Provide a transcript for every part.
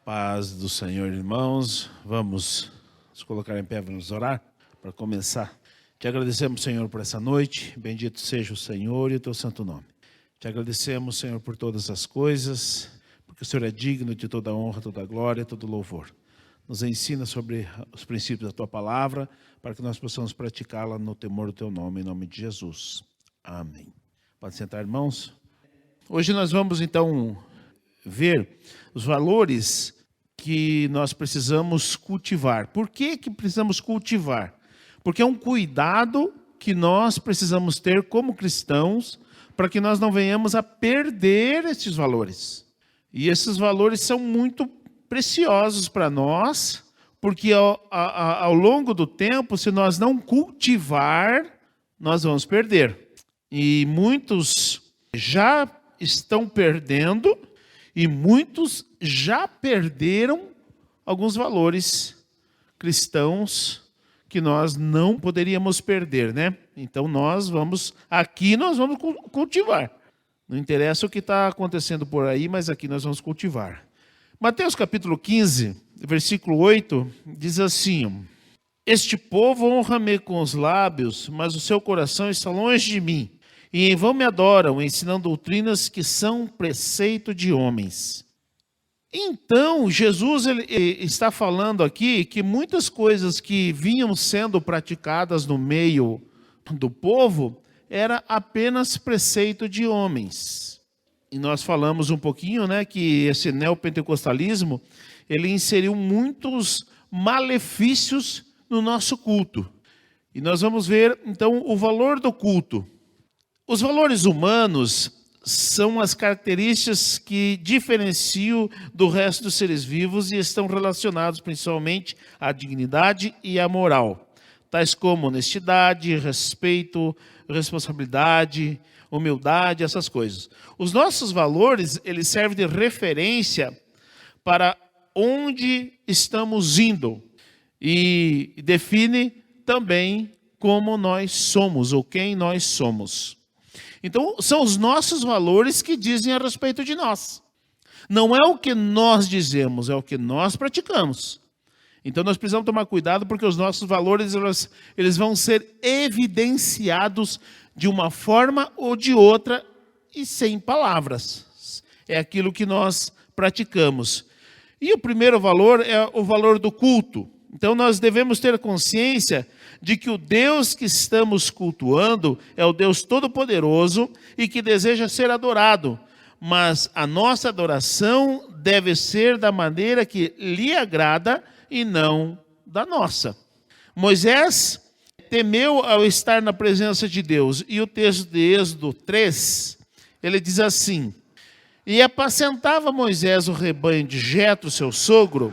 Paz do Senhor, irmãos. Vamos nos colocar em pé, vamos orar para começar. Te agradecemos, Senhor, por essa noite. Bendito seja o Senhor e o teu santo nome. Te agradecemos, Senhor, por todas as coisas, porque o Senhor é digno de toda honra, toda glória, todo louvor. Nos ensina sobre os princípios da tua palavra, para que nós possamos praticá-la no temor do teu nome, em nome de Jesus. Amém. Pode sentar, irmãos. Hoje nós vamos, então, ver os valores que nós precisamos cultivar. Por que precisamos cultivar? Porque é um cuidado que nós precisamos ter como cristãos para que nós não venhamos a perder esses valores. E esses valores são muito preciosos para nós, porque ao longo do tempo, se nós não cultivar, nós vamos perder. E muitos já estão perdendo e muitos já perderam alguns valores cristãos que nós não poderíamos perder, né? Então nós vamos cultivar. Não interessa o que está acontecendo por aí, mas aqui nós vamos cultivar. Mateus capítulo 15, versículo 8, diz assim: Este povo honra-me com os lábios, mas o seu coração está longe de mim. E em vão me adoram, ensinando doutrinas que são preceito de homens. Então, Jesus ele está falando aqui que muitas coisas que vinham sendo praticadas no meio do povo era apenas preceito de homens. E nós falamos um pouquinho, né, que esse neopentecostalismo, ele inseriu muitos malefícios no nosso culto. E nós vamos ver, então, o valor do culto. Os valores humanos são as características que diferenciam do resto dos seres vivos e estão relacionados principalmente à dignidade e à moral, tais como honestidade, respeito, responsabilidade, humildade, essas coisas. Os nossos valores, eles servem de referência para onde estamos indo e define também como nós somos ou quem nós somos. Então, são os nossos valores que dizem a respeito de nós. Não é o que nós dizemos, é o que nós praticamos. Então, nós precisamos tomar cuidado porque os nossos valores eles vão ser evidenciados de uma forma ou de outra e sem palavras. É aquilo que nós praticamos. E o primeiro valor é o valor do culto. Então, nós devemos ter consciência de que o Deus que estamos cultuando é o Deus Todo-Poderoso e que deseja ser adorado. Mas a nossa adoração deve ser da maneira que lhe agrada e não da nossa. Moisés temeu ao estar na presença de Deus. E o texto de Êxodo 3, ele diz assim: E apacentava Moisés o rebanho de Jetro, seu sogro,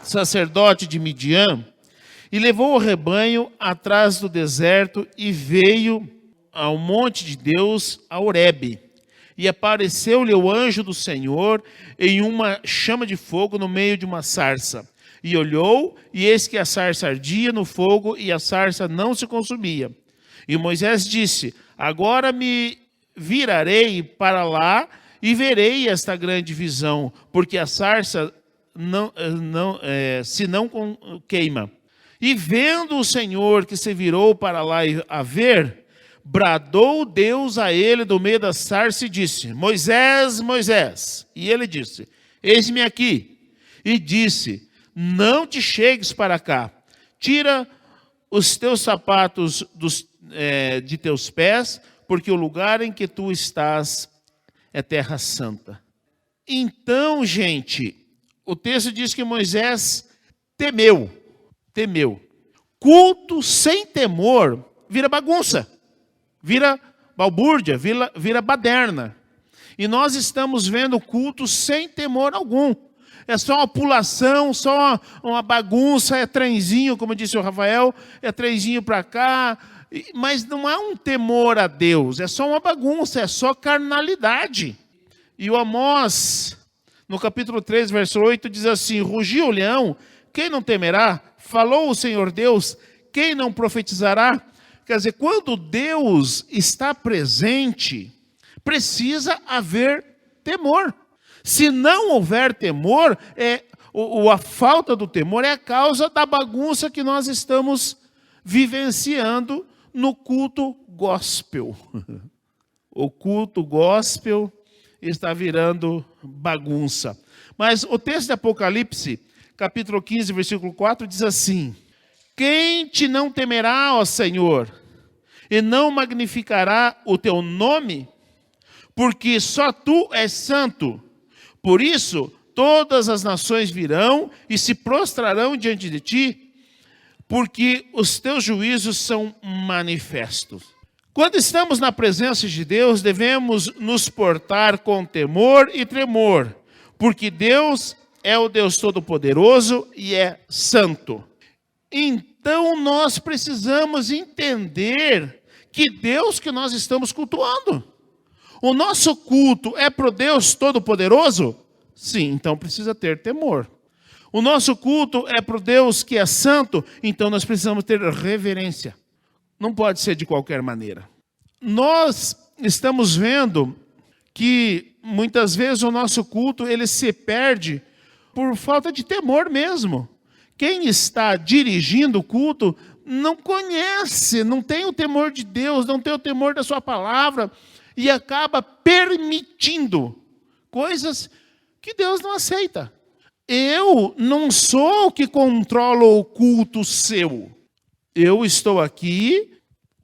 sacerdote de Midian, e levou o rebanho atrás do deserto e veio ao monte de Deus, a Horebe. E apareceu-lhe o anjo do Senhor em uma chama de fogo no meio de uma sarça. E olhou, e eis que a sarça ardia no fogo, e a sarça não se consumia. E Moisés disse: Agora me virarei para lá e verei esta grande visão, porque a sarça se não queima. E vendo o Senhor que se virou para lá a ver, bradou Deus a ele do meio da sarça e disse: Moisés, Moisés. E ele disse: Eis-me aqui. E disse: Não te chegues para cá. Tira os teus sapatos de teus pés, porque o lugar em que tu estás é terra santa. Então, gente, o texto diz que Moisés temeu. Culto sem temor vira bagunça, vira balbúrdia, vira baderna. E nós estamos vendo culto sem temor algum. É só uma pulação, só uma bagunça, é trenzinho, como disse o Rafael, é trenzinho para cá. Mas não há um temor a Deus, é só uma bagunça, é só carnalidade. E o Amós, no capítulo 3, verso 8, diz assim: Rugiu o leão, quem não temerá? Falou o Senhor Deus, quem não profetizará? Quer dizer, quando Deus está presente, precisa haver temor. Se não houver temor, a falta do temor é a causa da bagunça que nós estamos vivenciando no culto gospel. O culto gospel está virando bagunça. Mas o texto de Apocalipse, capítulo 15, versículo 4, diz assim: quem te não temerá, ó Senhor, e não magnificará o teu nome? Porque só tu és santo. Por isso, todas as nações virão e se prostrarão diante de ti, porque os teus juízos são manifestos. Quando estamos na presença de Deus, devemos nos portar com temor e tremor, porque Deus é o Deus Todo-Poderoso e é santo. Então nós precisamos entender que Deus que nós estamos cultuando. O nosso culto é para o Deus Todo-Poderoso? Sim, então precisa ter temor. O nosso culto é para o Deus que é santo? Então nós precisamos ter reverência. Não pode ser de qualquer maneira. Nós estamos vendo que muitas vezes o nosso culto ele se perde por falta de temor mesmo. Quem está dirigindo o culto não conhece, não tem o temor de Deus, não tem o temor da sua palavra e acaba permitindo coisas que Deus não aceita. Eu não sou o que controlo o culto seu. Eu estou aqui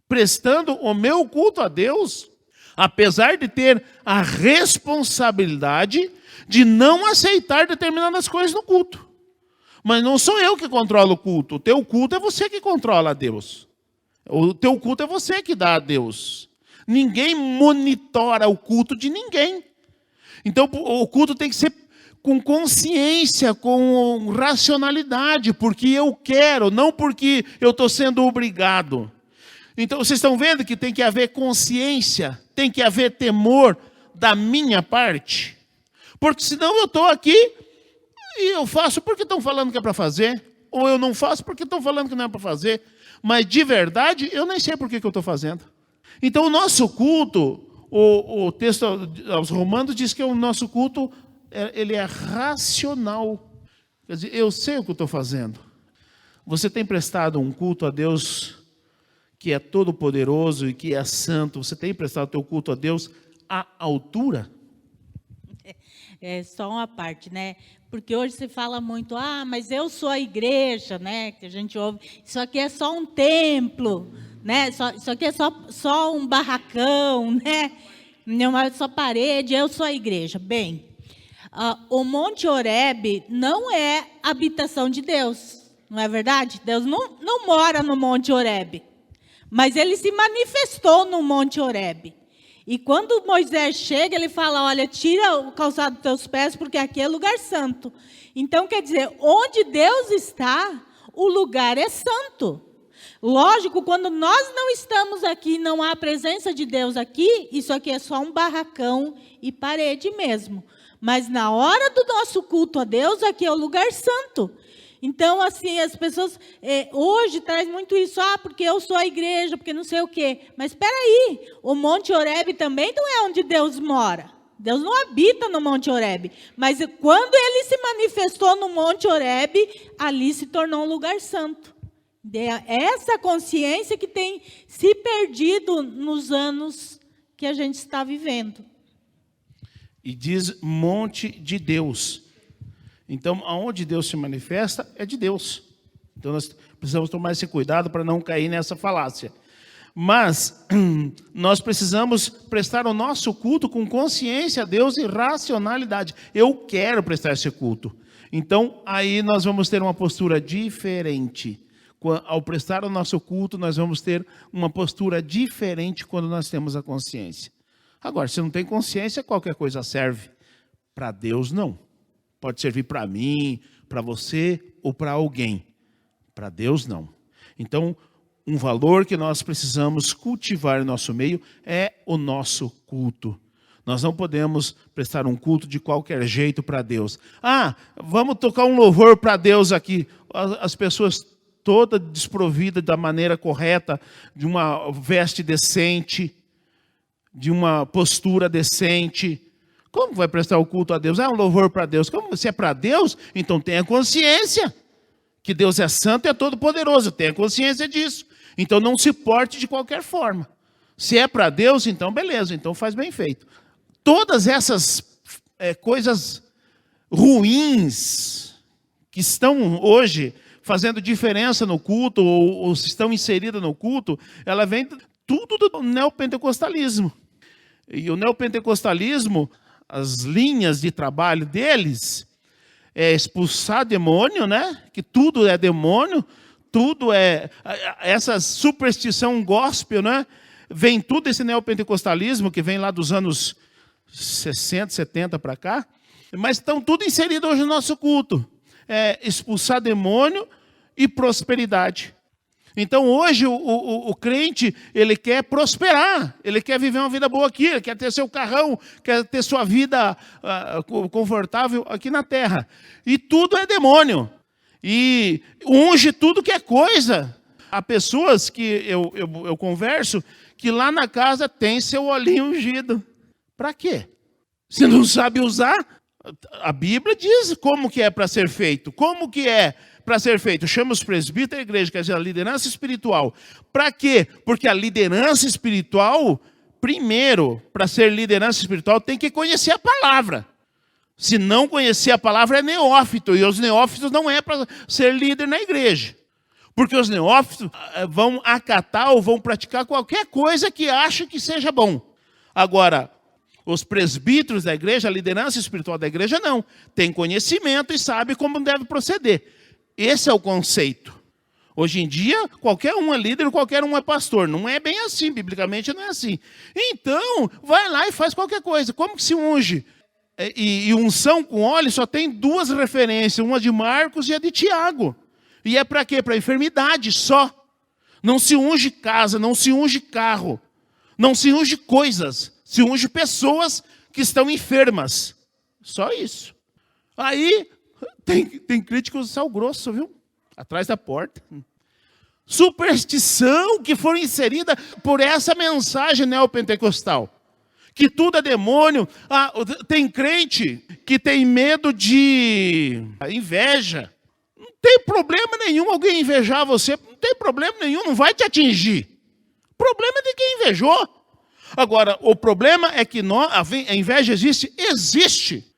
prestando o meu culto a Deus, apesar de ter a responsabilidade de não aceitar determinadas coisas no culto. Mas não sou eu que controlo o culto. O teu culto é você que controla a Deus. O teu culto é você que dá a Deus. Ninguém monitora o culto de ninguém. Então o culto tem que ser com consciência, com racionalidade, porque eu quero, não porque eu estou sendo obrigado. Então vocês estão vendo que tem que haver consciência, tem que haver temor da minha parte. Porque senão eu estou aqui e eu faço porque estão falando que é para fazer, ou eu não faço porque estão falando que não é para fazer. Mas de verdade, eu nem sei por que eu estou fazendo. Então o nosso culto, o texto aos Romanos diz que o nosso culto ele é racional. Quer dizer, eu sei o que eu estou fazendo. Você tem prestado um culto a Deus que é todo-poderoso e que é santo? Você tem prestado o teu culto a Deus à altura? É só uma parte, né? Porque hoje se fala muito, mas eu sou a igreja, né? Que a gente ouve, isso aqui é só um templo, né? Isso aqui é só um barracão, né? Não é só parede, eu sou a igreja. Bem, o Monte Horebe não é habitação de Deus, não é verdade? Deus não mora no Monte Horebe, mas ele se manifestou no Monte Horebe. E quando Moisés chega, ele fala, olha, tira o calçado dos teus pés, porque aqui é lugar santo. Então, quer dizer, onde Deus está, o lugar é santo. Lógico, quando nós não estamos aqui, não há a presença de Deus aqui, isso aqui é só um barracão e parede mesmo. Mas na hora do nosso culto a Deus, aqui é o lugar santo. Então, assim, as pessoas hoje traz muito isso, porque eu sou a igreja, porque não sei o quê. Mas espera aí, o Monte Horebe também não é onde Deus mora. Deus não habita no Monte Horebe. Mas quando ele se manifestou no Monte Horebe, ali se tornou um lugar santo. É essa consciência que tem se perdido nos anos que a gente está vivendo. E diz monte de Deus. Então, aonde Deus se manifesta, é de Deus. Então, nós precisamos tomar esse cuidado para não cair nessa falácia. Mas, nós precisamos prestar o nosso culto com consciência a Deus e racionalidade. Eu quero prestar esse culto. Então, aí nós vamos ter uma postura diferente. Ao prestar o nosso culto, nós vamos ter uma postura diferente quando nós temos a consciência. Agora, se não tem consciência, qualquer coisa serve. Para Deus, não. Pode servir para mim, para você ou para alguém. Para Deus, não. Então, um valor que nós precisamos cultivar em nosso meio é o nosso culto. Nós não podemos prestar um culto de qualquer jeito para Deus. Vamos tocar um louvor para Deus aqui. As pessoas todas desprovidas da maneira correta, de uma veste decente, de uma postura decente, Como vai prestar o culto a Deus? É um louvor para Deus. Como se é para Deus, então tenha consciência que Deus é santo e é todo-poderoso. Tenha consciência disso. Então não se porte de qualquer forma. Se é para Deus, então beleza, então faz bem feito. Todas essas coisas ruins que estão hoje fazendo diferença no culto ou estão inseridas no culto, ela vem tudo do neopentecostalismo. E o neopentecostalismo, as linhas de trabalho deles é expulsar demônio, né? Que tudo é demônio, tudo é essa superstição gospel, né? Vem tudo esse neopentecostalismo que vem lá dos anos 60, 70 para cá, mas estão tudo inserido hoje no nosso culto. Expulsar demônio e prosperidade. Então hoje o crente, ele quer prosperar, ele quer viver uma vida boa aqui, ele quer ter seu carrão, quer ter sua vida confortável aqui na terra. E tudo é demônio. E unge tudo que é coisa. Há pessoas que eu converso que lá na casa tem seu olhinho ungido. Para quê? Se não sabe usar, a Bíblia diz como que é para ser feito. Como que é para ser feito? Chama os presbíteros da igreja, quer dizer, a liderança espiritual. Para quê? Porque a liderança espiritual, primeiro, para ser liderança espiritual, tem que conhecer a palavra. Se não conhecer a palavra, é neófito. E os neófitos não é para ser líder na igreja. Porque os neófitos vão acatar ou vão praticar qualquer coisa que acham que seja bom. Agora, os presbíteros da igreja, a liderança espiritual da igreja, não. Tem conhecimento e sabe como deve proceder. Esse é o conceito. Hoje em dia, qualquer um é líder, qualquer um é pastor. Não é bem assim, biblicamente não é assim. Então, vai lá e faz qualquer coisa. Como que se unge? E unção com óleo só tem duas referências, uma de Marcos e a de Tiago. E é para quê? Para enfermidade só. Não se unge casa, não se unge carro, não se unge coisas, se unge pessoas que estão enfermas. Só isso. Aí tem críticos de sal grosso, viu? Atrás da porta. Superstição que foram inserida por essa mensagem neopentecostal. Que tudo é demônio. Tem crente que tem medo de inveja. Não tem problema nenhum alguém invejar você. Não tem problema nenhum, não vai te atingir. O problema é de quem invejou. Agora, o problema é que a inveja existe? Existe.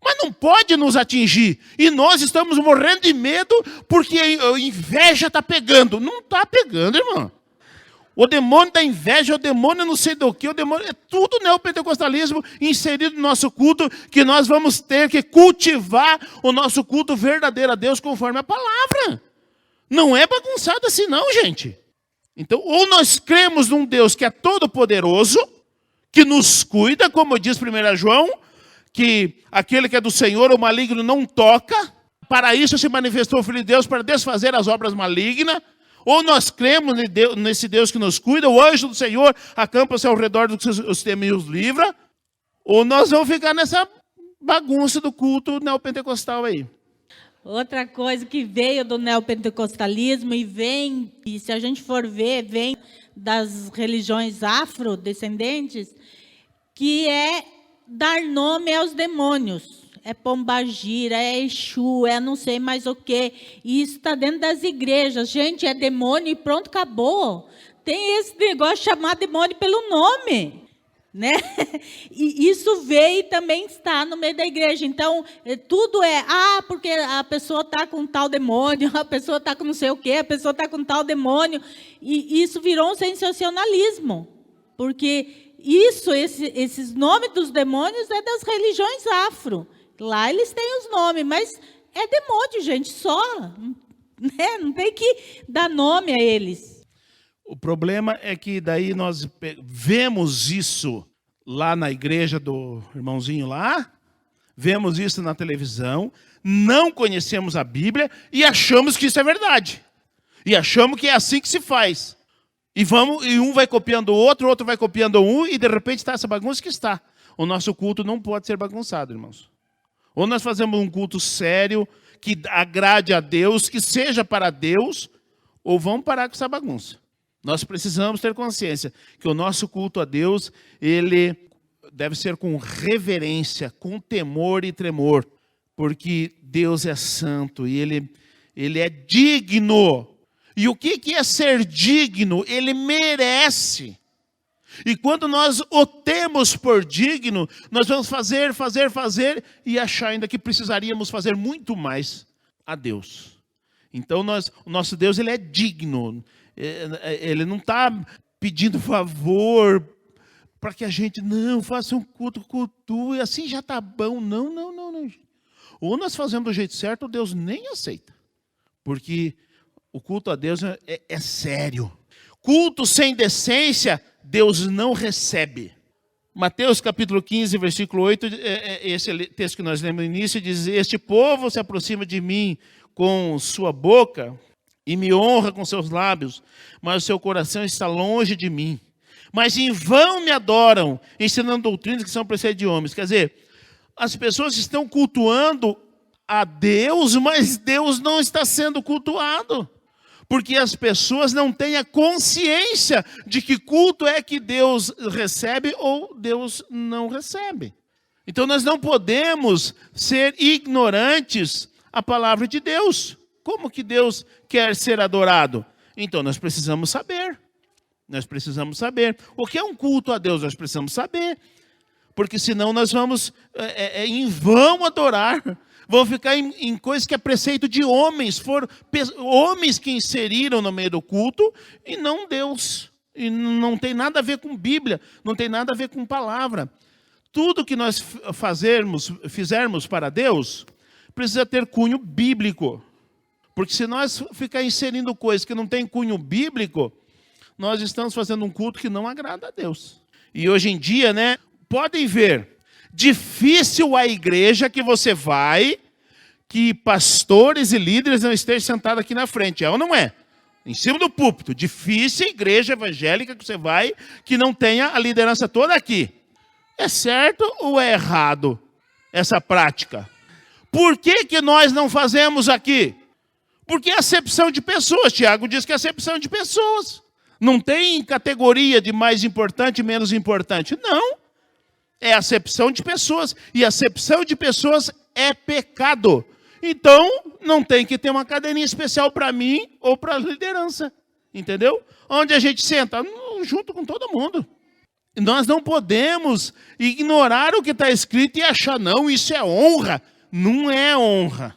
Mas não pode nos atingir. E nós estamos morrendo de medo porque a inveja está pegando. Não está pegando, irmão. O demônio da inveja, o demônio não sei do que, o demônio é tudo neopentecostalismo inserido no nosso culto, que nós vamos ter que cultivar o nosso culto verdadeiro a Deus conforme a palavra. Não é bagunçado assim não, gente. Então, ou nós cremos num Deus que é todo-poderoso, que nos cuida, como diz 1 João, que aquele que é do Senhor, o maligno não toca, para isso se manifestou o Filho de Deus, para desfazer as obras malignas. Ou nós cremos nesse Deus que nos cuida, o anjo do Senhor acampa-se ao redor dos que os temem e os livra, ou nós vamos ficar nessa bagunça do culto neopentecostal aí. Outra coisa que veio do neopentecostalismo e se a gente for ver, vem das religiões afrodescendentes, que é dar nome aos demônios. É Pombagira, é Exu, é não sei mais o quê. E isso está dentro das igrejas. Gente, é demônio e pronto, acabou. Tem esse negócio de chamar demônio pelo nome. Né? E isso veio e também está no meio da igreja. Então, tudo porque a pessoa está com tal demônio, a pessoa está com não sei o quê, a pessoa está com tal demônio. E isso virou um sensacionalismo. Porque esses nomes dos demônios é das religiões afro. Lá eles têm os nomes, mas é demônio, gente, só. Né? Não tem que dar nome a eles. O problema é que daí nós vemos isso lá na igreja do irmãozinho lá, vemos isso na televisão, não conhecemos a Bíblia e achamos que isso é verdade. E achamos que é assim que se faz. E um vai copiando o outro vai copiando um, e de repente está essa bagunça que está. O nosso culto não pode ser bagunçado, irmãos. Ou nós fazemos um culto sério, que agrade a Deus, que seja para Deus, ou vamos parar com essa bagunça. Nós precisamos ter consciência que o nosso culto a Deus, ele deve ser com reverência, com temor e tremor, porque Deus é santo e Ele é digno. E o que é ser digno? Ele merece. E quando nós o temos por digno, nós vamos fazer e achar ainda que precisaríamos fazer muito mais a Deus. Então o nosso Deus, ele é digno. Ele não está pedindo favor para que a gente não faça um culto e assim já está bom. Não. Ou nós fazemos do jeito certo, ou Deus nem aceita. Porque o culto a Deus é sério. Culto sem decência, Deus não recebe. Mateus capítulo 15, versículo 8, esse texto que nós lemos no início, diz: este povo se aproxima de mim com sua boca e me honra com seus lábios, mas o seu coração está longe de mim. Mas em vão me adoram, ensinando doutrinas que são preceitos de homens. Quer dizer, as pessoas estão cultuando a Deus, mas Deus não está sendo cultuado. Porque as pessoas não têm a consciência de que culto é que Deus recebe ou Deus não recebe. Então nós não podemos ser ignorantes à palavra de Deus. Como que Deus quer ser adorado? Então nós precisamos saber. Nós precisamos saber. O que é um culto a Deus? Nós precisamos saber. Porque senão nós vamos em vão adorar. Vão ficar em coisas que é preceito de homens. Foram homens que inseriram no meio do culto e não Deus. E não tem nada a ver com Bíblia. Não tem nada a ver com palavra. Tudo que nós fizermos para Deus precisa ter cunho bíblico. Porque se nós ficar inserindo coisas que não têm cunho bíblico, nós estamos fazendo um culto que não agrada a Deus. E hoje em dia, né, podem ver, difícil a igreja que você vai, que pastores e líderes não estejam sentados aqui na frente. É ou não é? Em cima do púlpito. Difícil a igreja evangélica que você vai, que não tenha a liderança toda aqui. É certo ou é errado essa prática? Por que nós não fazemos aqui? Porque é acepção de pessoas. Tiago diz que é acepção de pessoas. Não tem categoria de mais importante e menos importante. Não. É acepção de pessoas. E acepção de pessoas é pecado. Então, não tem que ter uma cadeirinha especial para mim ou para a liderança. Entendeu? Onde a gente senta? Junto com todo mundo. Nós não podemos ignorar o que está escrito e achar, não, isso é honra. Não é honra.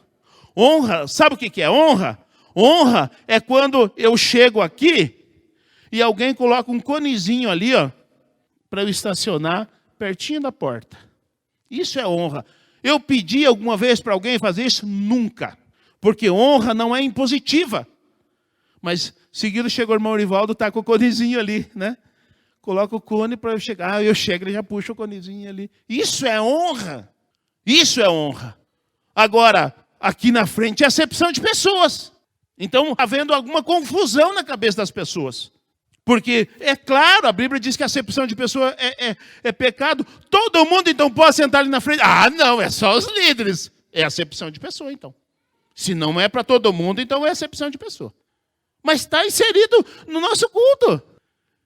Honra, sabe o que é honra? Honra é quando eu chego aqui e alguém coloca um conezinho ali, ó, para eu estacionar pertinho da porta. Isso é honra. Eu pedi alguma vez para alguém fazer isso? Nunca. Porque honra não é impositiva. Mas, seguido chegou o irmão Rivaldo, está com o conezinho ali, né? Coloca o cone para eu chegar. Eu chego, ele já puxa o conezinho ali. Isso é honra. Isso é honra. Agora, aqui na frente é acepção de pessoas. Então, havendo alguma confusão na cabeça das pessoas. Porque, é claro, a Bíblia diz que a acepção de pessoa é pecado. Todo mundo, então, pode sentar ali na frente. Ah, não, é só os líderes. É acepção de pessoa, então. Se não é para todo mundo, então é acepção de pessoa. Mas está inserido no nosso culto.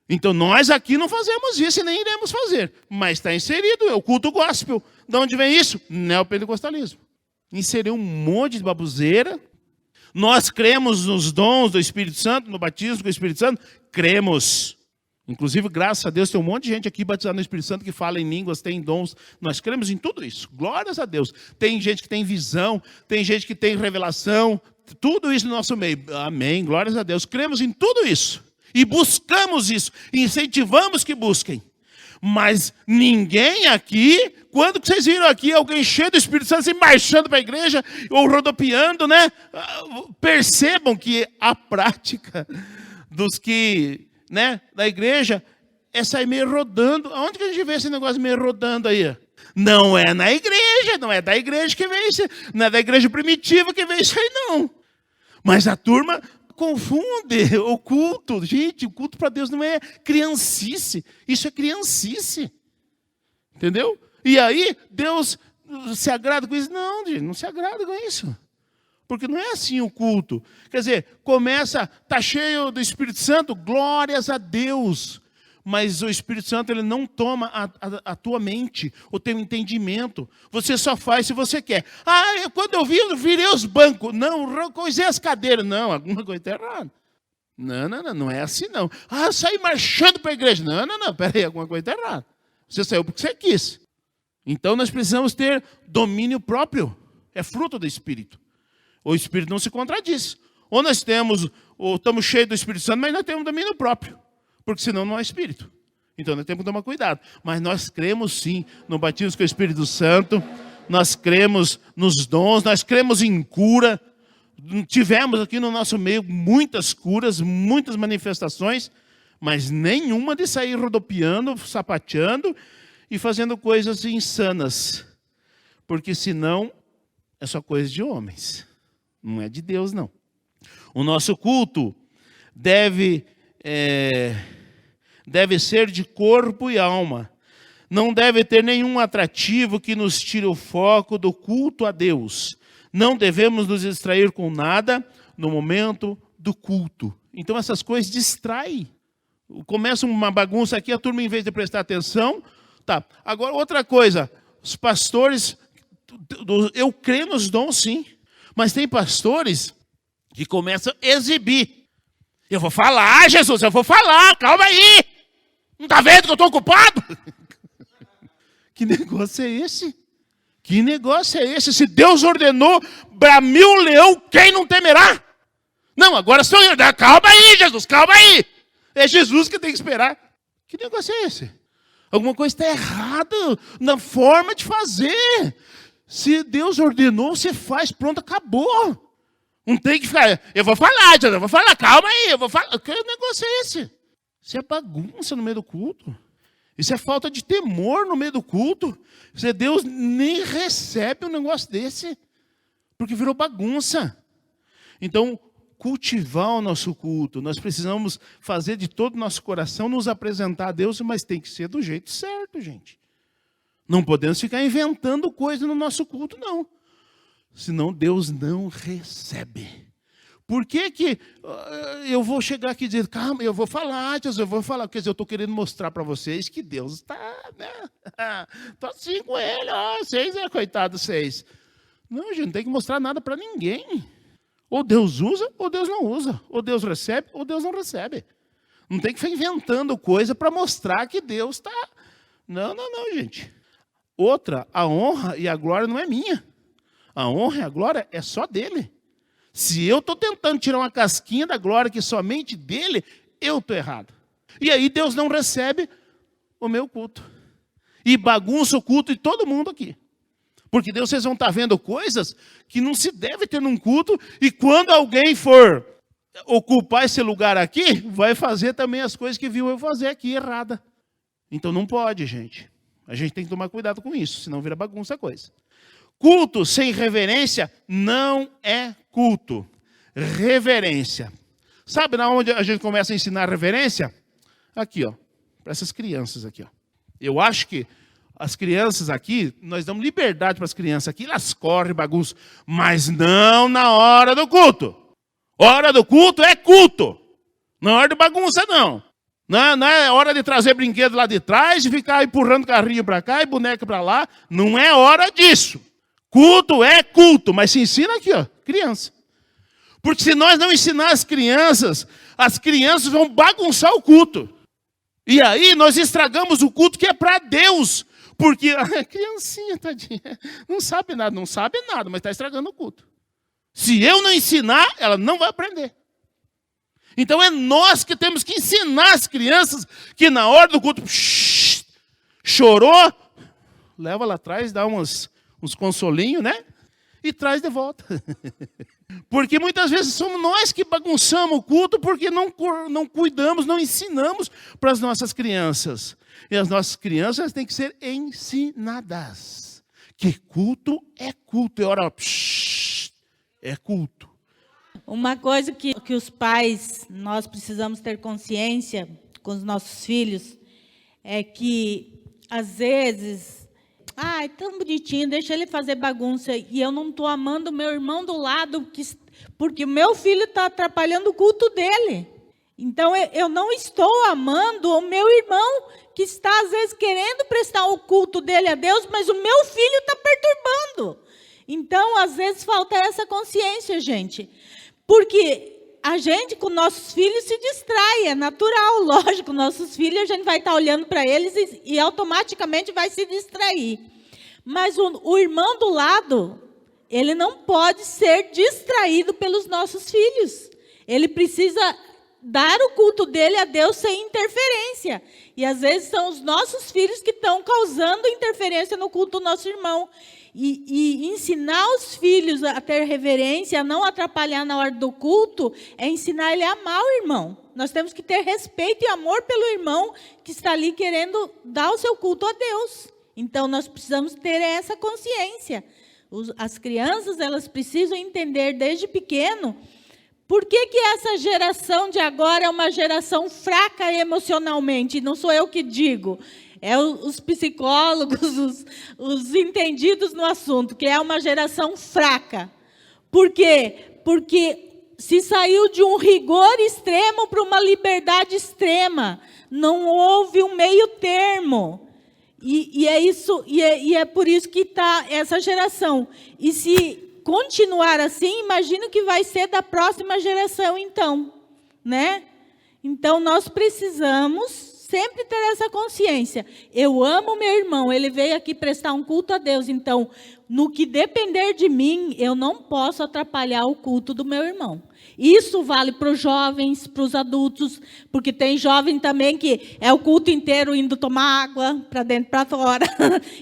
Então, nós aqui não fazemos isso e nem iremos fazer. Mas está inserido, é o culto gospel. De onde vem isso? Neopentecostalismo. Inseriu um monte de baboseira. Nós cremos nos dons do Espírito Santo, no batismo com o Espírito Santo. Cremos. Inclusive, graças a Deus, tem um monte de gente aqui batizada no Espírito Santo que fala em línguas, tem dons. Nós cremos em tudo isso. Glórias a Deus. Tem gente que tem visão, tem gente que tem revelação. Tudo isso no nosso meio. Amém. Glórias a Deus. Cremos em tudo isso. E buscamos isso. E incentivamos que busquem. Mas ninguém aqui, quando vocês viram aqui alguém cheio do Espírito Santo, assim, marchando para a igreja, ou rodopiando, né? Percebam que a prática dos que, né, da igreja, é sair meio rodando. Onde que a gente vê esse negócio meio rodando aí? Não é na igreja, não é da igreja que vem isso, não é da igreja primitiva que vem isso aí, não. Mas a turma confunde o culto. Gente, o culto para Deus não é criancice. Isso é criancice. Entendeu? E aí, Deus se agrada com isso? Não, gente, não se agrada com isso. Porque não é assim o culto. Quer dizer, começa, está cheio do Espírito Santo, glórias a Deus. mas o Espírito Santo ele não toma a tua mente, o teu entendimento. Você só faz se você quer. Quando eu vi, eu virei os bancos. Não, coisei as cadeiras. Não, alguma coisa está errada. Não é assim não. Eu saí marchando para a igreja. Não, peraí, alguma coisa está errada. Você saiu porque você quis. Então nós precisamos ter domínio próprio. É fruto do Espírito. O Espírito não se contradiz. Ou nós estamos cheios do Espírito Santo, mas nós temos domínio próprio. Porque senão não é Espírito. Então nós temos que tomar cuidado. Mas nós cremos sim no batismo com o Espírito Santo. Nós cremos nos dons, nós cremos em cura. Tivemos aqui no nosso meio muitas curas, muitas manifestações, mas nenhuma de sair rodopiando, sapateando e fazendo coisas insanas. Porque senão é só coisa de homens. Não é de Deus, não. O nosso culto deve ser de corpo e alma. Não deve ter nenhum atrativo que nos tire o foco do culto a Deus. Não devemos nos distrair com nada no momento do culto. Então essas coisas distraem. Começa uma bagunça aqui, a turma em vez de prestar atenção. Tá. Agora outra coisa, os pastores, eu creio nos dons sim, mas tem pastores que começam a exibir. Eu vou falar, Jesus, eu vou falar, calma aí. Não está vendo que eu estou ocupado? Que negócio é esse? Que negócio é esse? Se Deus ordenou bramiu o leão, quem não temerá? Não, agora sou eu. Calma aí, Jesus, calma aí. É Jesus que tem que esperar. Que negócio é esse? Alguma coisa está errada na forma de fazer. Se Deus ordenou, você faz, pronto, acabou. Não tem que ficar, eu vou falar, Jesus, eu vou falar, calma aí, eu vou falar. Que negócio é esse? Isso é bagunça no meio do culto. Isso é falta de temor no meio do culto. Deus nem recebe um negócio desse, porque virou bagunça. Então, cultivar o nosso culto, nós precisamos fazer de todo o nosso coração, nos apresentar a Deus, mas tem que ser do jeito certo, gente. Não podemos ficar inventando coisa no nosso culto, não. Senão Deus não recebe. Por que eu vou chegar aqui e dizer, calma, eu vou falar, Jesus, eu vou falar. Quer dizer, eu estou querendo mostrar para vocês que Deus está, né? Estou assim com ele, vocês coitado, vocês. Não, gente, não tem que mostrar nada para ninguém. Ou Deus usa, ou Deus não usa. Ou Deus recebe, ou Deus não recebe. Não tem que ficar inventando coisa para mostrar que Deus está... Não, gente. Outra, a honra e a glória não é minha. A honra e a glória é só dele. Se eu estou tentando tirar uma casquinha da glória que somente dele, eu estou errado. E aí Deus não recebe o meu culto. E bagunça o culto de todo mundo aqui. Porque Deus, vocês vão estar vendo coisas que não se deve ter num culto. E quando alguém for ocupar esse lugar aqui, vai fazer também as coisas que viu eu fazer aqui errada. Então não pode, gente. A gente tem que tomar cuidado com isso, senão vira bagunça a coisa. Culto sem reverência não é culto. Reverência. Sabe na onde a gente começa a ensinar reverência? Aqui, ó, para essas crianças aqui, ó. Eu acho que as crianças aqui, nós damos liberdade para as crianças aqui, elas correm, bagunçam, mas não na hora do culto. Hora do culto é culto. Não é hora de bagunça, não. Não é hora de trazer brinquedo lá de trás e ficar empurrando carrinho para cá e boneca para lá. Não é hora disso. Culto é culto, mas se ensina aqui, ó, criança. Porque se nós não ensinar as crianças vão bagunçar o culto. E aí nós estragamos o culto que é para Deus. Porque a criancinha, tadinha, não sabe nada, mas está estragando o culto. Se eu não ensinar, ela não vai aprender. Então é nós que temos que ensinar as crianças que na hora do culto, chorou, leva lá atrás, dá uns consolinhos, né? E traz de volta. Porque muitas vezes somos nós que bagunçamos o culto porque não cuidamos, não ensinamos para as nossas crianças. E as nossas crianças têm que ser ensinadas. Que culto é culto. É hora, é culto. Uma coisa que os pais, nós precisamos ter consciência com os nossos filhos, é que, às vezes, é tão bonitinho, deixa ele fazer bagunça, e eu não estou amando o meu irmão do lado, porque o meu filho está atrapalhando o culto dele. Então, eu não estou amando o meu irmão que está, às vezes, querendo prestar o culto dele a Deus, mas o meu filho está perturbando. Então, às vezes, falta essa consciência, gente. Porque a gente, com nossos filhos, se distrai, é natural, lógico. Nossos filhos, a gente vai estar olhando para eles e automaticamente vai se distrair. Mas o irmão do lado, ele não pode ser distraído pelos nossos filhos. Ele precisa dar o culto dele a Deus sem interferência. E às vezes são os nossos filhos que estão causando interferência no culto do nosso irmão. E ensinar os filhos a ter reverência, a não atrapalhar na hora do culto, é ensinar ele a amar o irmão. Nós temos que ter respeito e amor pelo irmão que está ali querendo dar o seu culto a Deus. Então, nós precisamos ter essa consciência. As crianças, elas precisam entender desde pequeno por que essa geração de agora é uma geração fraca emocionalmente. Não sou eu que digo. É os psicólogos, os entendidos no assunto, que é uma geração fraca. Por quê? Porque se saiu de um rigor extremo para uma liberdade extrema. Não houve um meio termo. E é isso, e é por isso que está essa geração. E se continuar assim, imagino que vai ser da próxima geração, então. Né? Então, nós precisamos sempre ter essa consciência. Eu amo meu irmão, ele veio aqui prestar um culto a Deus. Então, no que depender de mim, eu não posso atrapalhar o culto do meu irmão. Isso vale para os jovens, para os adultos, porque tem jovem também que é o culto inteiro indo tomar água, para dentro, para fora,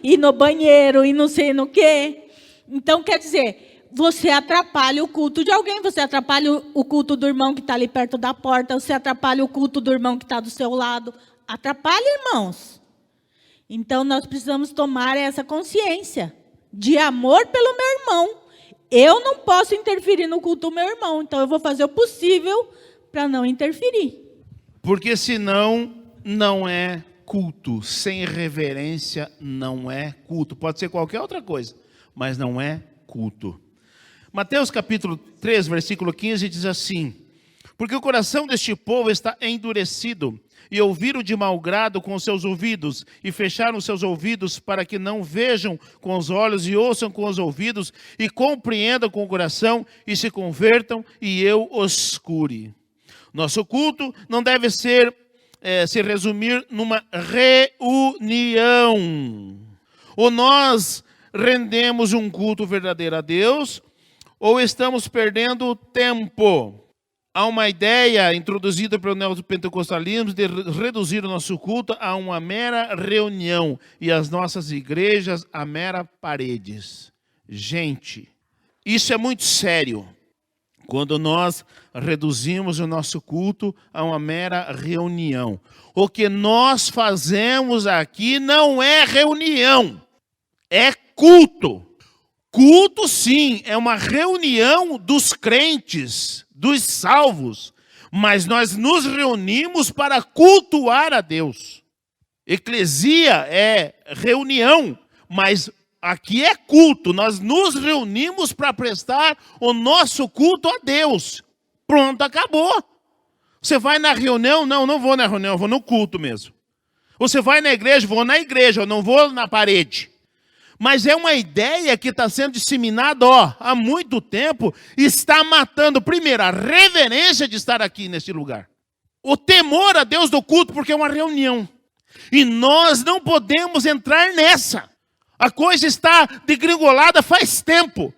ir no banheiro, e não sei no quê. Então, quer dizer, você atrapalha o culto de alguém, você atrapalha o culto do irmão que está ali perto da porta, você atrapalha o culto do irmão que está do seu lado. Atrapalha, irmãos. Então, nós precisamos tomar essa consciência de amor pelo meu irmão. Eu não posso interferir no culto do meu irmão, então eu vou fazer o possível para não interferir. Porque senão não é culto. Sem reverência não é culto. Pode ser qualquer outra coisa, mas não é culto. Mateus capítulo 3, versículo 15 diz assim: porque o coração deste povo está endurecido, e ouviram de mau grado com os seus ouvidos, e fecharam os seus ouvidos para que não vejam com os olhos, e ouçam com os ouvidos, e compreendam com o coração, e se convertam, e eu os cure. Nosso culto não deve se resumir numa reunião. Ou nós rendemos um culto verdadeiro a Deus, ou estamos perdendo tempo. Há uma ideia introduzida pelo neopentecostalismo de reduzir o nosso culto a uma mera reunião e as nossas igrejas a mera paredes. Gente, isso é muito sério. Quando nós reduzimos o nosso culto a uma mera reunião. O que nós fazemos aqui não é reunião, é culto. Culto, sim, é uma reunião dos crentes, dos salvos, mas nós nos reunimos para cultuar a Deus. Eclesia é reunião, mas aqui é culto. Nós nos reunimos para prestar o nosso culto a Deus. Pronto, acabou. Você vai na reunião? Não vou na reunião, eu vou no culto mesmo. Você vai na igreja? Vou na igreja, eu não vou na parede. Mas é uma ideia que está sendo disseminada há muito tempo e está matando, primeiro, a reverência de estar aqui neste lugar. O temor a Deus do culto, porque é uma reunião. E nós não podemos entrar nessa. A coisa está degringolada faz tempo.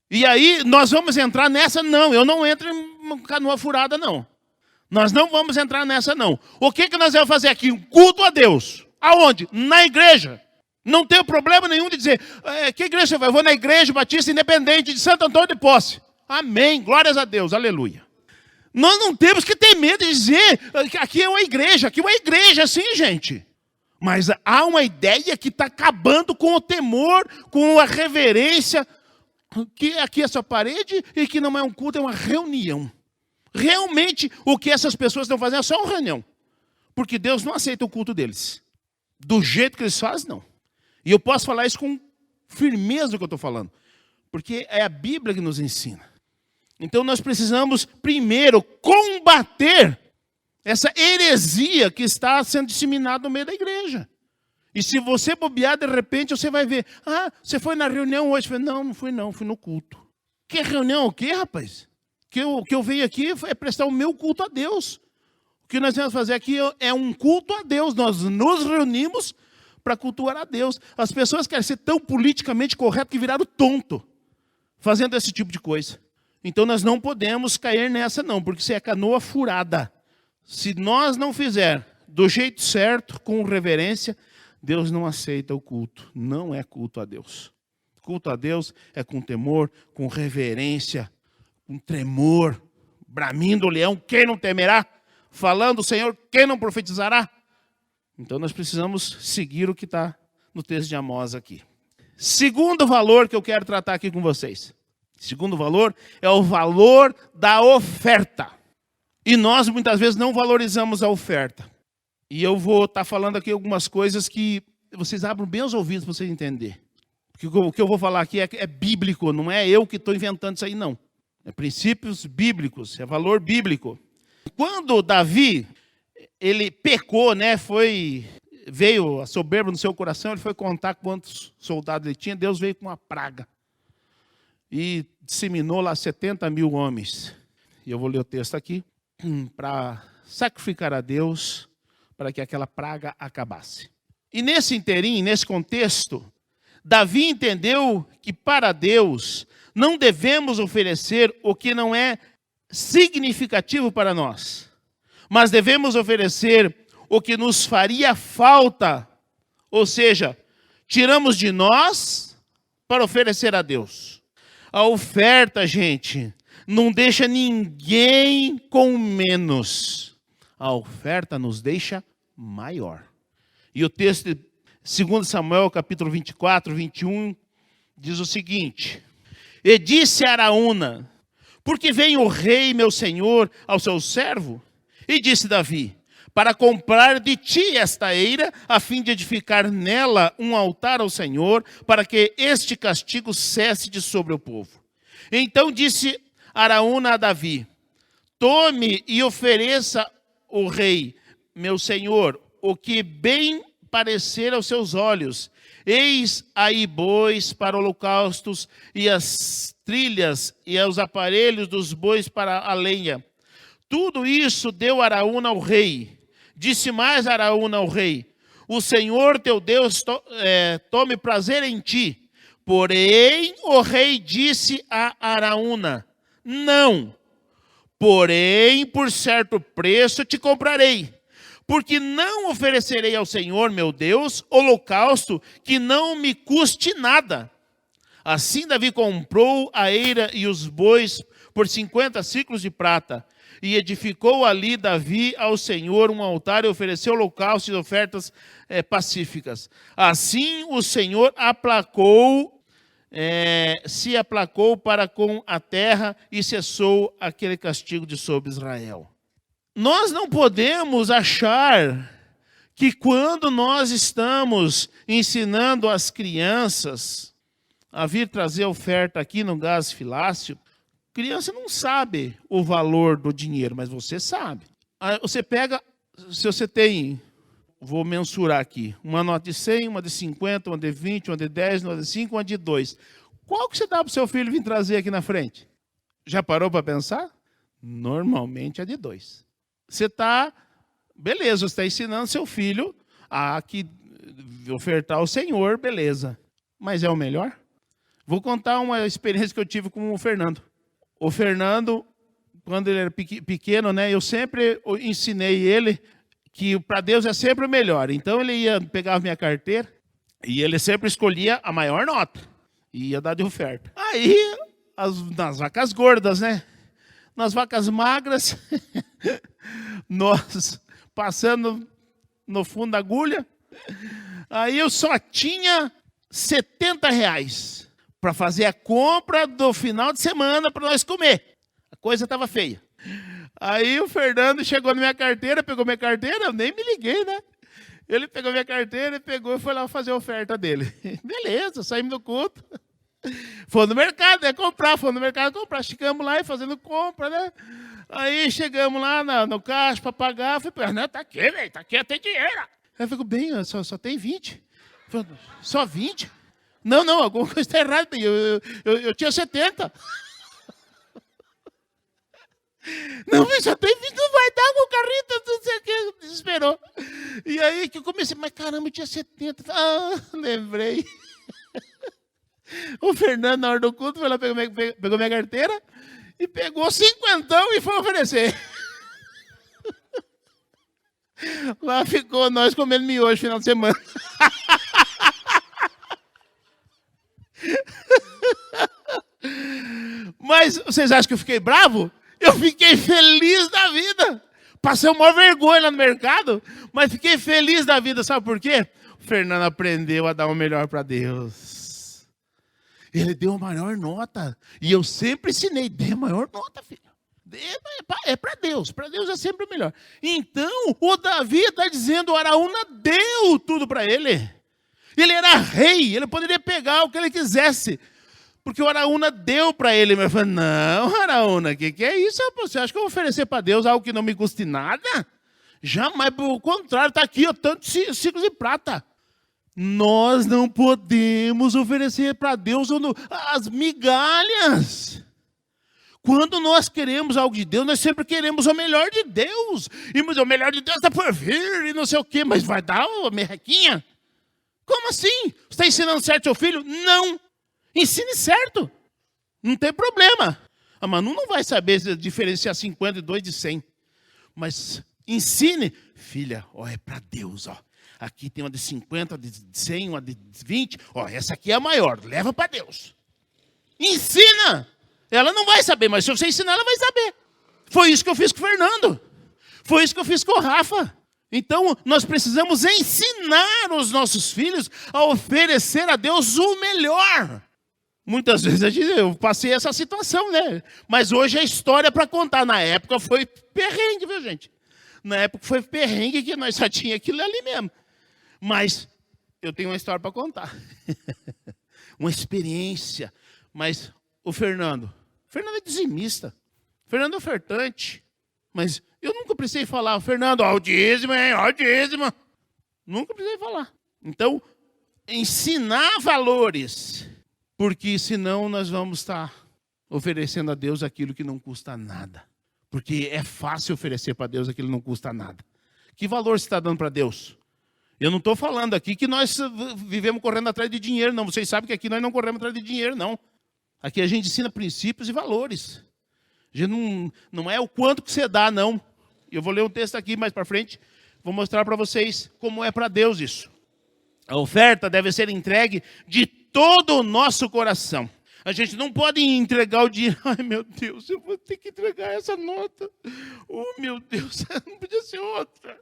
E aí nós vamos entrar nessa? Não, eu não entro em canoa furada, não. Nós não vamos entrar nessa, não. O que nós vamos fazer aqui? Um culto a Deus. Aonde? Na igreja. Não tenho problema nenhum de dizer, que igreja você vai? Eu vou na Igreja Batista Independente de Santo Antônio de Posse. Amém, glórias a Deus, aleluia. Nós não temos que ter medo de dizer que aqui é uma igreja, sim, gente. Mas há uma ideia que está acabando com o temor, com a reverência, que aqui é só parede e que não é um culto, é uma reunião. Realmente, o que essas pessoas estão fazendo é só uma reunião. Porque Deus não aceita o culto deles. Do jeito que eles fazem, não. E eu posso falar isso com firmeza do que eu estou falando. Porque é a Bíblia que nos ensina. Então nós precisamos primeiro combater essa heresia que está sendo disseminada no meio da igreja. E se você bobear, de repente, você vai ver, você foi na reunião hoje? Eu falei, não fui não, fui no culto. Que reunião o quê, rapaz? O que eu venho aqui é prestar o meu culto a Deus. O que nós vamos fazer aqui é um culto a Deus. Nós nos reunimos para cultuar a Deus. As pessoas querem ser tão politicamente corretas que viraram tonto fazendo esse tipo de coisa. Então nós não podemos cair nessa não, porque isso é canoa furada. Se nós não fizer do jeito certo, com reverência, Deus não aceita o culto. Não é culto a Deus. Culto a Deus é com temor, com reverência, com tremor, bramindo o leão, quem não temerá? Falando o Senhor, quem não profetizará? Então nós precisamos seguir o que está no texto de Amós aqui. Segundo valor que eu quero tratar aqui com vocês. Segundo valor é o valor da oferta. E nós muitas vezes não valorizamos a oferta. E eu vou estar falando aqui algumas coisas que vocês abram bem os ouvidos para vocês entenderem. Porque o que eu vou falar aqui é bíblico, não é eu que estou inventando isso aí, não. É princípios bíblicos, é valor bíblico. Quando Davi, ele pecou, né, veio a soberba no seu coração, ele foi contar quantos soldados ele tinha, Deus veio com uma praga. E disseminou lá 70 mil homens. E eu vou ler o texto aqui, para sacrificar a Deus, para que aquela praga acabasse. E nesse inteirinho, nesse contexto, Davi entendeu que para Deus não devemos oferecer o que não é significativo para nós, mas devemos oferecer o que nos faria falta, ou seja, tiramos de nós para oferecer a Deus. A oferta, gente, não deixa ninguém com menos. A oferta nos deixa maior. E o texto de 2 Samuel, capítulo 24, 21, diz o seguinte: E disse a Araúna, porque vem o rei, meu senhor, ao seu servo? E disse Davi, para comprar de ti esta eira, a fim de edificar nela um altar ao Senhor, para que este castigo cesse de sobre o povo. Então disse Araúna a Davi, tome e ofereça o rei, meu senhor, o que bem parecer aos seus olhos. Eis aí bois para holocaustos, e as trilhas e os aparelhos dos bois para a lenha. Tudo isso deu Araúna ao rei. Disse mais Araúna ao rei, o Senhor teu Deus tome prazer em ti. Porém, o rei disse a Araúna, não, porém, por certo preço te comprarei. Porque não oferecerei ao Senhor, meu Deus, holocausto que não me custe nada. Assim Davi comprou a eira e os bois por 50 siclos de prata. E edificou ali Davi ao Senhor um altar e ofereceu holocaustos e ofertas pacíficas. Assim o Senhor se aplacou para com a terra e cessou aquele castigo de sobre Israel. Nós não podemos achar que quando nós estamos ensinando as crianças a vir trazer oferta aqui no Gás Filácio, criança não sabe o valor do dinheiro, mas você sabe. Você pega, se você tem, vou mensurar aqui, uma nota de 100, uma de 50, uma de 20, uma de 10, uma de 5, uma de 2. Qual que você dá para o seu filho vir trazer aqui na frente? Já parou para pensar? Normalmente é de 2. Você está, beleza, você está ensinando seu filho a ofertar ao Senhor, beleza. Mas é o melhor? Vou contar uma experiência que eu tive com o Fernando. O Fernando, quando ele era pequeno, né, eu sempre ensinei ele que para Deus é sempre o melhor. Então ele pegava minha carteira e ele sempre escolhia a maior nota e ia dar de oferta. Aí, nas vacas gordas, né? Nas vacas magras, nós passando no fundo da agulha, aí eu só tinha R$70 para fazer a compra do final de semana para nós comer. A coisa estava feia. Aí o Fernando chegou na minha carteira, pegou minha carteira, eu nem me liguei, né? Ele pegou minha carteira, e foi lá fazer a oferta dele. Beleza, saímos do culto. Foi no mercado, comprar, chegamos lá e fazendo compra, né? Aí chegamos lá no caixa para pagar. Eu falei, não, tá aqui, velho, tá aqui, tem dinheiro. Aí eu falei, bem, só tem 20. Eu falei, só 20? Não, alguma coisa está errada. Eu tinha 70. Não, só tem 20, não vai dar com o carrinho, não sei o que, desesperou. E aí que eu comecei, mas caramba, eu tinha 70. Lembrei. O Fernando, na hora do culto, foi lá, pegou minha carteira e pegou 50 e foi oferecer. Lá ficou nós comendo miojo no final de semana. Mas vocês acham que eu fiquei bravo? Eu fiquei feliz da vida. Passei uma vergonha lá no mercado, mas fiquei feliz da vida. Sabe por quê? O Fernando aprendeu a dar o melhor para Deus. Ele deu a maior nota. E eu sempre ensinei, dê a maior nota, filho. É para Deus é sempre o melhor. Então, o Davi está dizendo, o Araúna deu tudo para ele. Ele era rei, ele poderia pegar o que ele quisesse. Porque o Araúna deu para ele. Mas eu falei, não, Araúna, o que é isso? Você acha que eu vou oferecer para Deus algo que não me custe nada? Jamais, pelo contrário, está aqui, tantos ciclos de prata. Nós não podemos oferecer para Deus as migalhas. Quando nós queremos algo de Deus, nós sempre queremos o melhor de Deus. E o melhor de Deus está por vir e não sei o quê. Mas vai dar uma merrequinha? Como assim? Você está ensinando certo seu filho? Não. Ensine certo. Não tem problema. A Manu não vai saber diferenciar 52 de 100. Mas ensine. Filha, é para Deus. Aqui tem uma de 50, uma de 100, uma de 20. Essa aqui é a maior. Leva para Deus. Ensina. Ela não vai saber, mas se você ensinar, ela vai saber. Foi isso que eu fiz com o Fernando. Foi isso que eu fiz com o Rafa. Então, nós precisamos ensinar os nossos filhos a oferecer a Deus o melhor. Muitas vezes eu passei essa situação, né? Mas hoje é história para contar. Na época foi perrengue, viu, gente? Na época foi perrengue que nós só tinha aquilo ali mesmo. Mas eu tenho uma história para contar. Uma experiência. Mas o Fernando é dizimista. Fernando é ofertante. Mas eu nunca precisei falar, Fernando, ó o dízimo, hein? Ó o dízimo. Nunca precisei falar. Então, ensinar valores. Porque senão nós vamos estar oferecendo a Deus aquilo que não custa nada. Porque é fácil oferecer para Deus aquilo que não custa nada. Que valor você está dando para Deus? Eu não estou falando aqui que nós vivemos correndo atrás de dinheiro, não. Vocês sabem que aqui nós não corremos atrás de dinheiro, não. Aqui a gente ensina princípios e valores. A gente não é o quanto que você dá, não. Eu vou ler um texto aqui mais para frente. Vou mostrar para vocês como é para Deus isso. A oferta deve ser entregue de todo o nosso coração. A gente não pode entregar o dinheiro. Ai, meu Deus, eu vou ter que entregar essa nota. Oh, meu Deus, não podia ser outra.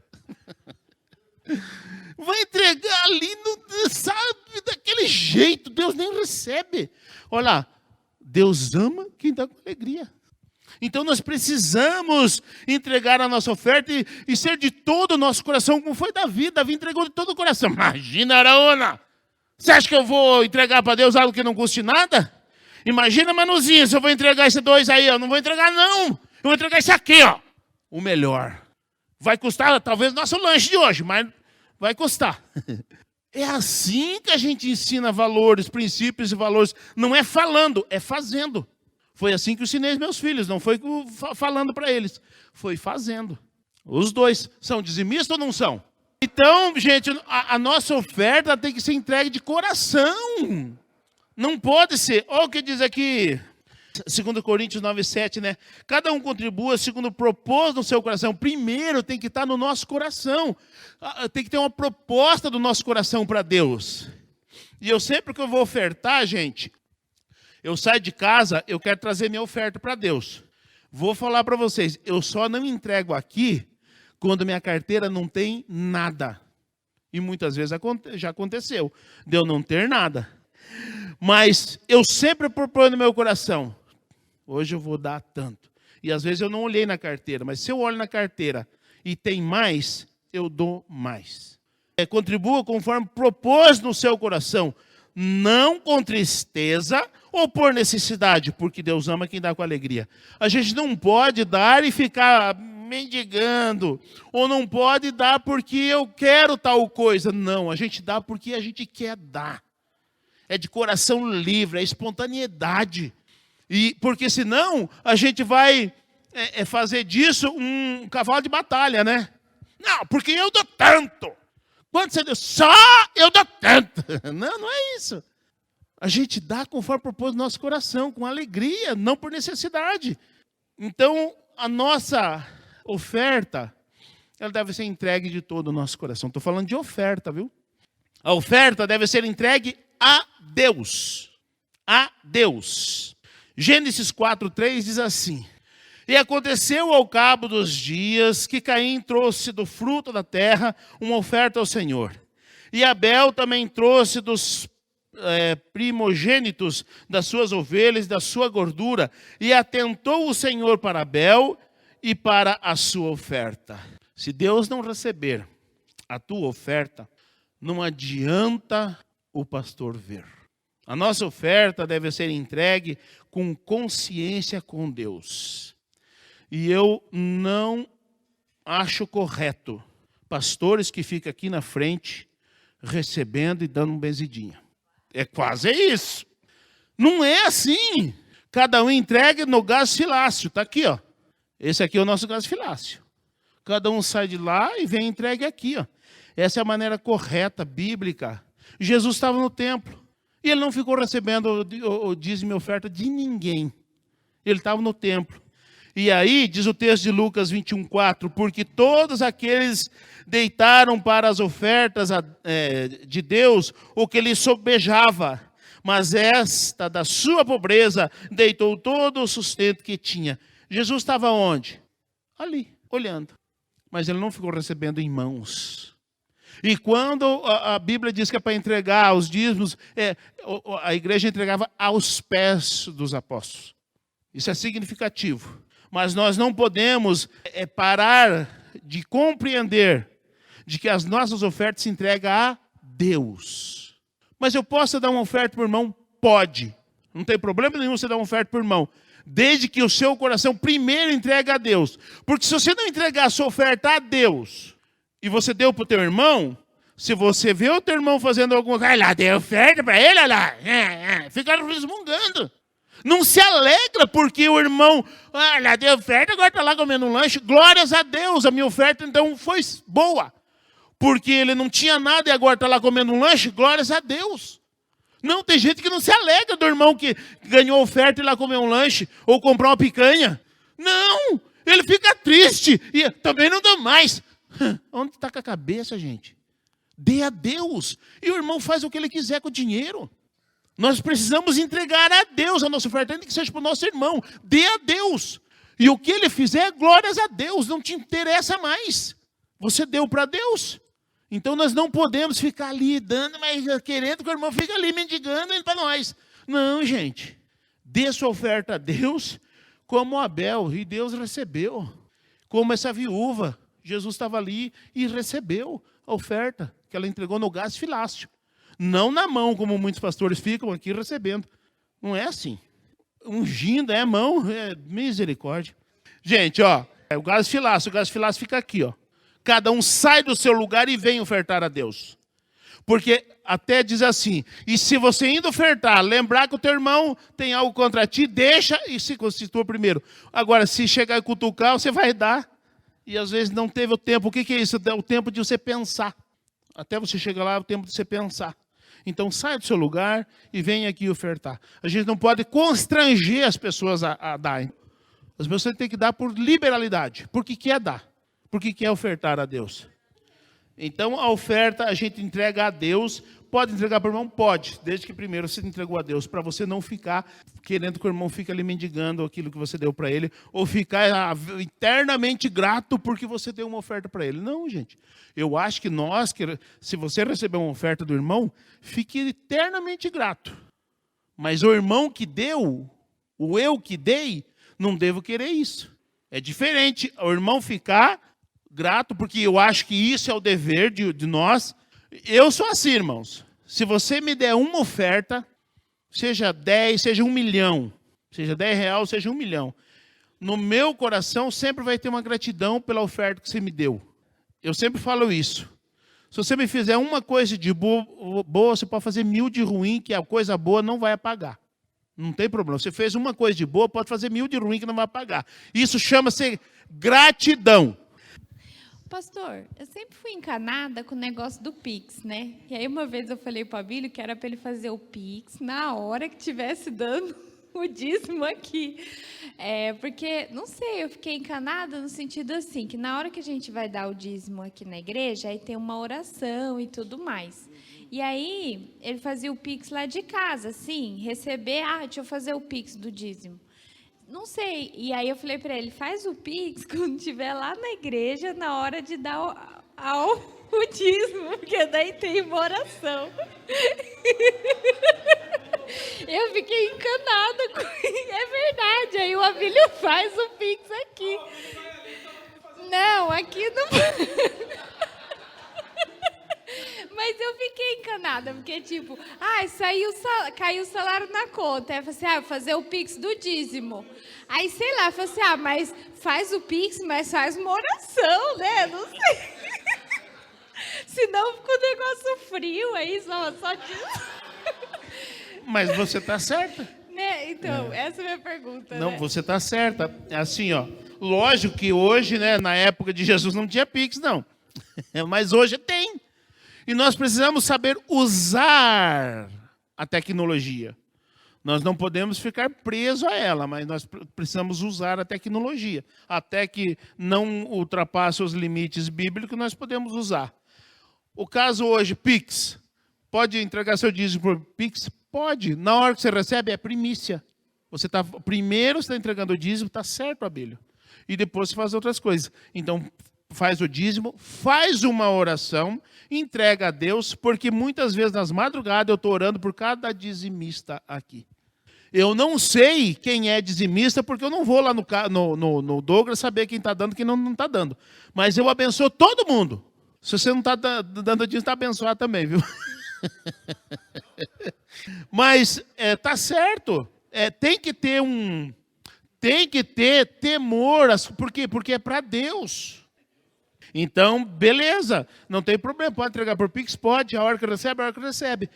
Vai entregar ali, sabe, daquele jeito. Deus nem recebe. Olha, Deus ama quem dá com alegria. Então nós precisamos entregar a nossa oferta e ser de todo o nosso coração, como foi Davi. Davi entregou de todo o coração. Imagina, Araúna. Você acha que eu vou entregar para Deus algo que não custe nada? Imagina, Manuzinho, se eu vou entregar esse 2 aí, eu não vou entregar não. Eu vou entregar esse aqui, ó. O melhor. Vai custar talvez nosso lanche de hoje, mas vai custar. É assim que a gente ensina valores, princípios e valores. Não é falando, é fazendo. Foi assim que eu ensinei meus filhos, não foi falando para eles. Foi fazendo. Os dois são dizimistas ou não são? Então, gente, a nossa oferta tem que ser entregue de coração. Não pode ser. Olha o que diz aqui, 2 Coríntios 9:7, né? Cada um contribua segundo propôs no seu coração. Primeiro tem que estar no nosso coração. Tem que ter uma proposta do nosso coração para Deus. E eu sempre que eu vou ofertar, gente, eu saio de casa, eu quero trazer minha oferta para Deus. Vou falar para vocês, eu só não entrego aqui quando minha carteira não tem nada. E muitas vezes já aconteceu de eu não ter nada. Mas eu sempre proponho no meu coração, hoje eu vou dar tanto. E às vezes eu não olhei na carteira, mas se eu olho na carteira e tem mais, eu dou mais. Contribua conforme propôs no seu coração, não com tristeza ou por necessidade, porque Deus ama quem dá com alegria. A gente não pode dar e ficar mendigando, ou não pode dar porque eu quero tal coisa. Não, a gente dá porque a gente quer dar. É de coração livre, é espontaneidade. E porque senão a gente vai fazer disso um cavalo de batalha, né? Não, porque eu dou tanto. Quanto você deu? Só eu dou tanto. Não, não é isso. A gente dá conforme propôs no nosso coração, com alegria, não por necessidade. Então, a nossa oferta, ela deve ser entregue de todo o nosso coração. Estou falando de oferta, viu? A oferta deve ser entregue a Deus. A Deus. Gênesis 4:3 diz assim: e aconteceu ao cabo dos dias que Caim trouxe do fruto da terra uma oferta ao Senhor. E Abel também trouxe dos primogênitos das suas ovelhas, da sua gordura. E atentou o Senhor para Abel e para a sua oferta. Se Deus não receber a tua oferta, não adianta o pastor ver. A nossa oferta deve ser entregue com consciência com Deus. E eu não acho correto pastores que ficam aqui na frente recebendo e dando um benzidinha. É quase isso. Não é assim. Cada um entrega no gasofilácio. Está aqui, ó. Esse aqui é o nosso gasofilácio. Cada um sai de lá e vem entregue aqui, ó. Essa é a maneira correta, bíblica. Jesus estava no templo. E ele não ficou recebendo o dízimo e oferta de ninguém. Ele estava no templo. E aí, diz o texto de Lucas 21:4, porque todos aqueles deitaram para as ofertas de Deus o que lhe sobejava, mas esta, da sua pobreza, deitou todo o sustento que tinha. Jesus estava onde? Ali, olhando. Mas ele não ficou recebendo em mãos. E quando a Bíblia diz que é para entregar os dízimos, a igreja entregava aos pés dos apóstolos. Isso é significativo. Mas nós não podemos parar de compreender de que as nossas ofertas se entregam a Deus. Mas eu posso dar uma oferta para o irmão? Pode. Não tem problema nenhum você dar uma oferta para o irmão. Desde que o seu coração primeiro entregue a Deus. Porque se você não entregar a sua oferta a Deus e você deu para o teu irmão, se você vê o teu irmão fazendo alguma coisa, lá, deu oferta para ele, olha lá, fica resmungando. Não se alegra porque o irmão, lá deu oferta, agora está lá comendo um lanche. Glórias a Deus, a minha oferta então foi boa. Porque ele não tinha nada e agora está lá comendo um lanche. Glórias a Deus. Não, tem gente que não se alegra do irmão que ganhou oferta e lá comeu um lanche ou comprar uma picanha. Não, ele fica triste e também não dá mais. Onde está com a cabeça, gente? Dê a Deus. E o irmão faz o que ele quiser com o dinheiro. Nós precisamos entregar a Deus a nossa oferta, ainda que seja para o nosso irmão. Dê a Deus. E o que ele fizer, glórias a Deus. Não te interessa mais. Você deu para Deus. Então nós não podemos ficar ali dando, mas querendo que o irmão fique ali mendigando para nós. Não, gente. Dê sua oferta a Deus como Abel. E Deus recebeu. Como essa viúva. Jesus estava ali e recebeu a oferta que ela entregou no gasofilácio. Não na mão, como muitos pastores ficam aqui recebendo. Não é assim. Ungindo é mão, é misericórdia. Gente, ó, o gasofilácio fica aqui, ó. Cada um sai do seu lugar e vem ofertar a Deus. Porque até diz assim, e se você indo ofertar, lembrar que o teu irmão tem algo contra ti, deixa e se constitua primeiro. Agora, se chegar e cutucar, você vai dar. E às vezes não teve o tempo. O que é isso? É o tempo de você pensar. Até você chegar lá, é o tempo de você pensar. Então, saia do seu lugar e venha aqui ofertar. A gente não pode constranger as pessoas a darem. As pessoas têm que dar por liberalidade. Porque quer dar. Porque quer ofertar a Deus. Então, a oferta a gente entrega a Deus. Pode entregar para o irmão? Pode. Desde que primeiro você entregou a Deus. Para você não ficar querendo que o irmão fique ali mendigando aquilo que você deu para ele. Ou ficar eternamente grato porque você deu uma oferta para ele. Não, gente. Eu acho que se você receber uma oferta do irmão, fique eternamente grato. Mas o irmão que deu, o eu que dei, não devo querer isso. É diferente o irmão ficar grato, porque eu acho que isso é o dever de nós. Eu sou assim, irmãos. Se você me der uma oferta, seja 10, seja 1 milhão, seja 10 reais, seja 1 milhão, no meu coração sempre vai ter uma gratidão pela oferta que você me deu. Eu sempre falo isso. Se você me fizer uma coisa de boa, você pode fazer 1000 de ruim, que a coisa boa não vai apagar. Não tem problema. Você fez uma coisa de boa, pode fazer 1000 de ruim que não vai apagar. Isso chama-se gratidão. Pastor, eu sempre fui encanada com o negócio do Pix, né? E aí uma vez eu falei para o Abílio que era para ele fazer o Pix na hora que estivesse dando o dízimo aqui. Porque, não sei, eu fiquei encanada no sentido assim, que na hora que a gente vai dar o dízimo aqui na igreja, aí tem uma oração e tudo mais. E aí, ele fazia o Pix lá de casa, assim, receber, deixa eu fazer o Pix do dízimo. Não sei, e aí eu falei para ele, faz o Pix quando estiver lá na igreja, na hora de dar o dízimo, porque daí tem uma oração. Eu fiquei encanada com isso, é verdade, aí o Abílio faz o Pix aqui. Não, aqui não... Mas eu fiquei encanada, porque tipo, caiu o salário na conta. Aí eu falei assim, vou fazer o Pix do dízimo. Aí, sei lá, eu falei assim, mas faz o Pix, mas faz uma oração, né? Não sei. Senão fica um negócio frio aí, só dízimo. Mas você está certa. Né? Então, essa é a minha pergunta. Não, né? você está certa. Assim, lógico que hoje, né, na época de Jesus não tinha Pix, não. Mas hoje tem. E nós precisamos saber usar a tecnologia. Nós não podemos ficar presos a ela, mas nós precisamos usar a tecnologia. Até que não ultrapasse os limites bíblicos, nós podemos usar. O caso hoje, Pix. Pode entregar seu dízimo por Pix? Pode. Na hora que você recebe, é primícia. Primeiro você está entregando o dízimo, está certo, Abílio. E depois você faz outras coisas. Então, faz o dízimo, faz uma oração, entrega a Deus, porque muitas vezes nas madrugadas eu estou orando por cada dizimista aqui. Eu não sei quem é dizimista, porque eu não vou lá no Douglas saber quem está dando e quem não está dando. Mas eu abençoo todo mundo. Se você não está dando dízimo, está abençoado também, viu? Mas está certo. Tem que ter temor. Por quê? Porque é para Deus. Então, beleza, não tem problema, pode entregar por Pix, pode, a hora que recebe, a hora que recebe.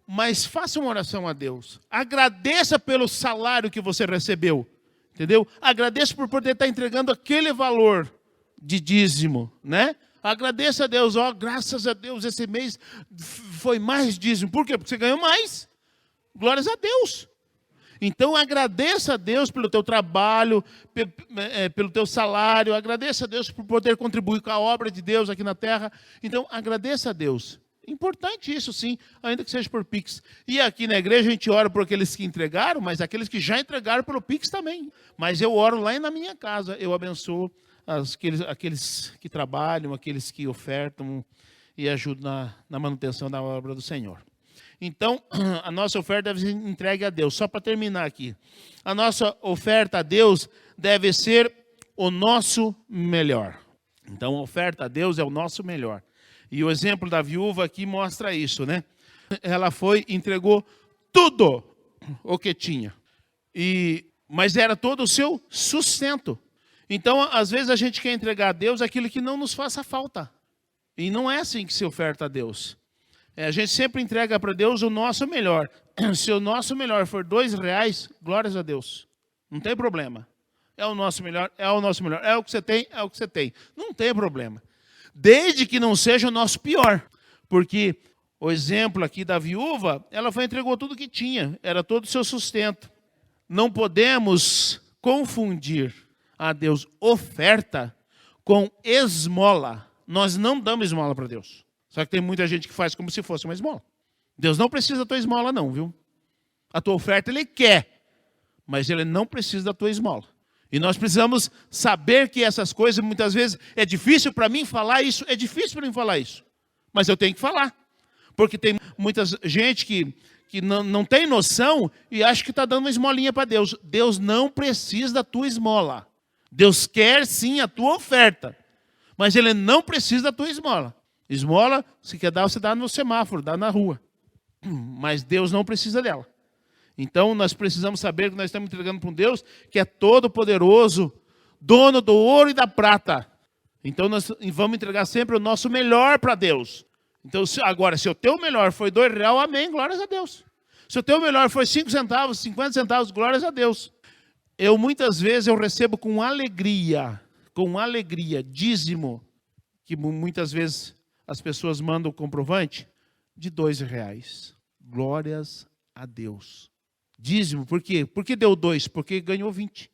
Mas faça uma oração a Deus. Agradeça pelo salário que você recebeu, entendeu? Agradeça por poder estar entregando aquele valor de dízimo, né? Agradeça a Deus, graças a Deus, esse mês foi mais dízimo. Por quê? Porque você ganhou mais. Glórias a Deus. Então, agradeça a Deus pelo teu trabalho, pelo teu salário. Agradeça a Deus por poder contribuir com a obra de Deus aqui na terra. Então, agradeça a Deus. Importante isso, sim, ainda que seja por Pix. E aqui na igreja a gente ora por aqueles que entregaram, mas aqueles que já entregaram pelo Pix também. Mas eu oro lá na minha casa. Eu abençoo aqueles que trabalham, aqueles que ofertam e ajudam na manutenção da obra do Senhor. Então, a nossa oferta deve ser entregue a Deus. Só para terminar aqui. A nossa oferta a Deus deve ser o nosso melhor. Então, a oferta a Deus é o nosso melhor. E o exemplo da viúva aqui mostra isso, né? Ela entregou tudo o que tinha. Mas era todo o seu sustento. Então, às vezes a gente quer entregar a Deus aquilo que não nos faça falta. E não é assim que se oferta a Deus. A gente sempre entrega para Deus o nosso melhor. Se o nosso melhor for R$2, glórias a Deus. Não tem problema. É o nosso melhor, é o nosso melhor. É o que você tem, é o que você tem. Não tem problema. Desde que não seja o nosso pior. Porque o exemplo aqui da viúva, ela entregou tudo que tinha. Era todo o seu sustento. Não podemos confundir a Deus oferta com esmola. Nós não damos esmola para Deus. Só que tem muita gente que faz como se fosse uma esmola. Deus não precisa da tua esmola não, viu? A tua oferta Ele quer, mas Ele não precisa da tua esmola. E nós precisamos saber que essas coisas, muitas vezes, é difícil para mim falar isso, mas eu tenho que falar. Porque tem muita gente que não tem noção e acha que está dando uma esmolinha para Deus. Deus não precisa da tua esmola. Deus quer sim a tua oferta, mas Ele não precisa da tua esmola. Esmola, se quer dar, você dá no semáforo, dá na rua. Mas Deus não precisa dela. Então, nós precisamos saber que nós estamos entregando para um Deus que é todo-poderoso, dono do ouro e da prata. Então, nós vamos entregar sempre o nosso melhor para Deus. Então, agora, se o teu melhor foi R$2, amém, glórias a Deus. Se o teu melhor foi 5 centavos, 50 centavos, glórias a Deus. Muitas vezes, eu recebo com alegria, dízimo, que muitas vezes as pessoas mandam o comprovante, de R$2. Glórias a Deus. Dízimo, por quê? Por que deu 2? Porque ganhou 20.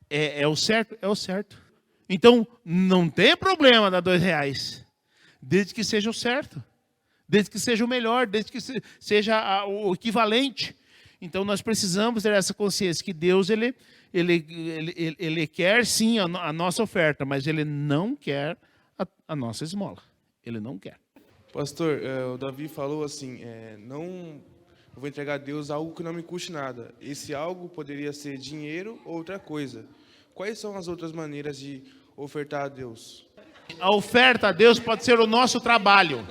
É o certo? É o certo. Então, não tem problema dar R$2, desde que seja o certo, desde que seja o melhor, desde que seja o equivalente. Então, nós precisamos ter essa consciência que Deus, ele quer sim a nossa oferta, mas Ele não quer a nossa esmola. Ele não quer. Pastor, o Davi falou assim, eu vou entregar a Deus algo que não me custe nada. Esse algo poderia ser dinheiro ou outra coisa. Quais são as outras maneiras de ofertar a Deus? A oferta a Deus pode ser o nosso trabalho.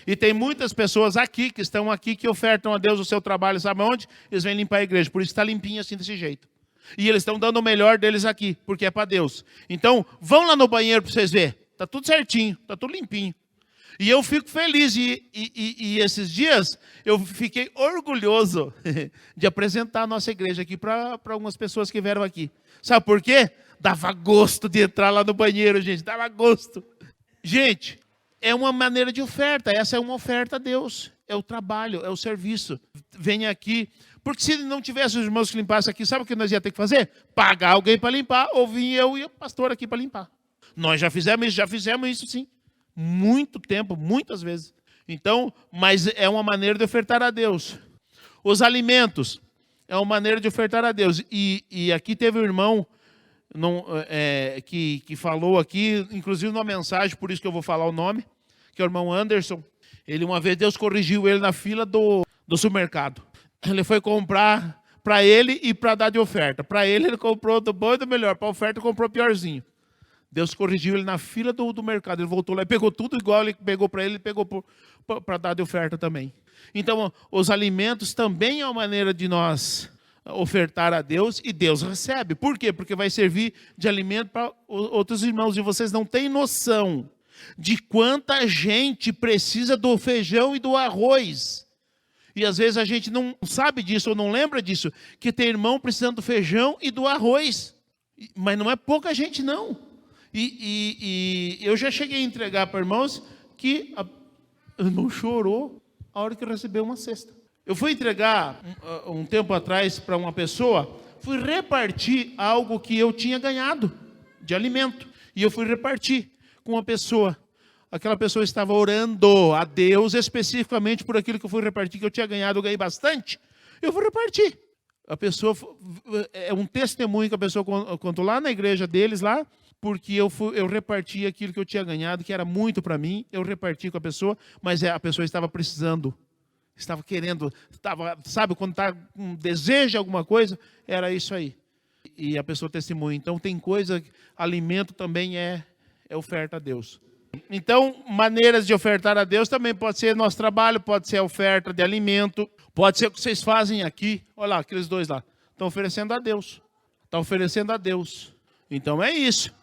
E tem muitas pessoas aqui, que estão aqui, que ofertam a Deus o seu trabalho, sabe onde? Eles vêm limpar a igreja, por isso está limpinho assim, desse jeito. E eles estão dando o melhor deles aqui, porque é para Deus. Então, vão lá no banheiro para vocês verem. Está tudo certinho, está tudo limpinho. E eu fico feliz, e esses dias eu fiquei orgulhoso de apresentar a nossa igreja aqui para algumas pessoas que vieram aqui. Sabe por quê? Dava gosto de entrar lá no banheiro, gente, dava gosto. Gente, é uma maneira de oferta, essa é uma oferta a Deus. É o trabalho, é o serviço. Venha aqui, porque se não tivesse os irmãos que limpassem aqui, sabe o que nós ia ter que fazer? Pagar alguém para limpar, ou vim eu e o pastor aqui para limpar. Nós já fizemos isso sim. Muito tempo, muitas vezes. Então, mas é uma maneira de ofertar a Deus. Os alimentos é uma maneira de ofertar a Deus. E aqui teve um irmão que falou aqui, inclusive numa mensagem, por isso que eu vou falar o nome, que é o irmão Anderson. Uma vez Deus corrigiu ele na fila do supermercado. Ele foi comprar para ele e para dar de oferta. Para ele comprou do bom e do melhor. Para a oferta comprou piorzinho. Deus corrigiu ele na fila do mercado. Ele voltou lá e pegou tudo igual ele pegou para ele, pegou para dar de oferta também. Então, os alimentos também é uma maneira de nós ofertar a Deus e Deus recebe. Por quê? Porque vai servir de alimento para outros irmãos. E vocês não têm noção de quanta gente precisa do feijão e do arroz. E às vezes a gente não sabe disso ou não lembra disso, que tem irmão precisando do feijão e do arroz. Mas não é pouca gente, não. E eu já cheguei a entregar para irmãos que o irmão chorou a hora que recebeu uma cesta. Eu fui entregar um tempo atrás para uma pessoa, fui repartir algo que eu tinha ganhado de alimento. E eu fui repartir com uma pessoa. Aquela pessoa estava orando a Deus especificamente por aquilo que eu fui repartir, que eu tinha ganhado, eu ganhei bastante. Eu fui repartir. A pessoa, é um testemunho que a pessoa contou lá na igreja deles, lá, porque eu reparti aquilo que eu tinha ganhado, que era muito para mim, eu reparti com a pessoa, mas a pessoa estava precisando, estava querendo, sabe, quando está com desejo de alguma coisa, era isso aí. E a pessoa testemunha. Então tem coisa, alimento também é oferta a Deus. Então, maneiras de ofertar a Deus também pode ser nosso trabalho, pode ser a oferta de alimento, pode ser o que vocês fazem aqui. Olha lá, aqueles dois lá, estão oferecendo a Deus. Está oferecendo a Deus. Então é isso.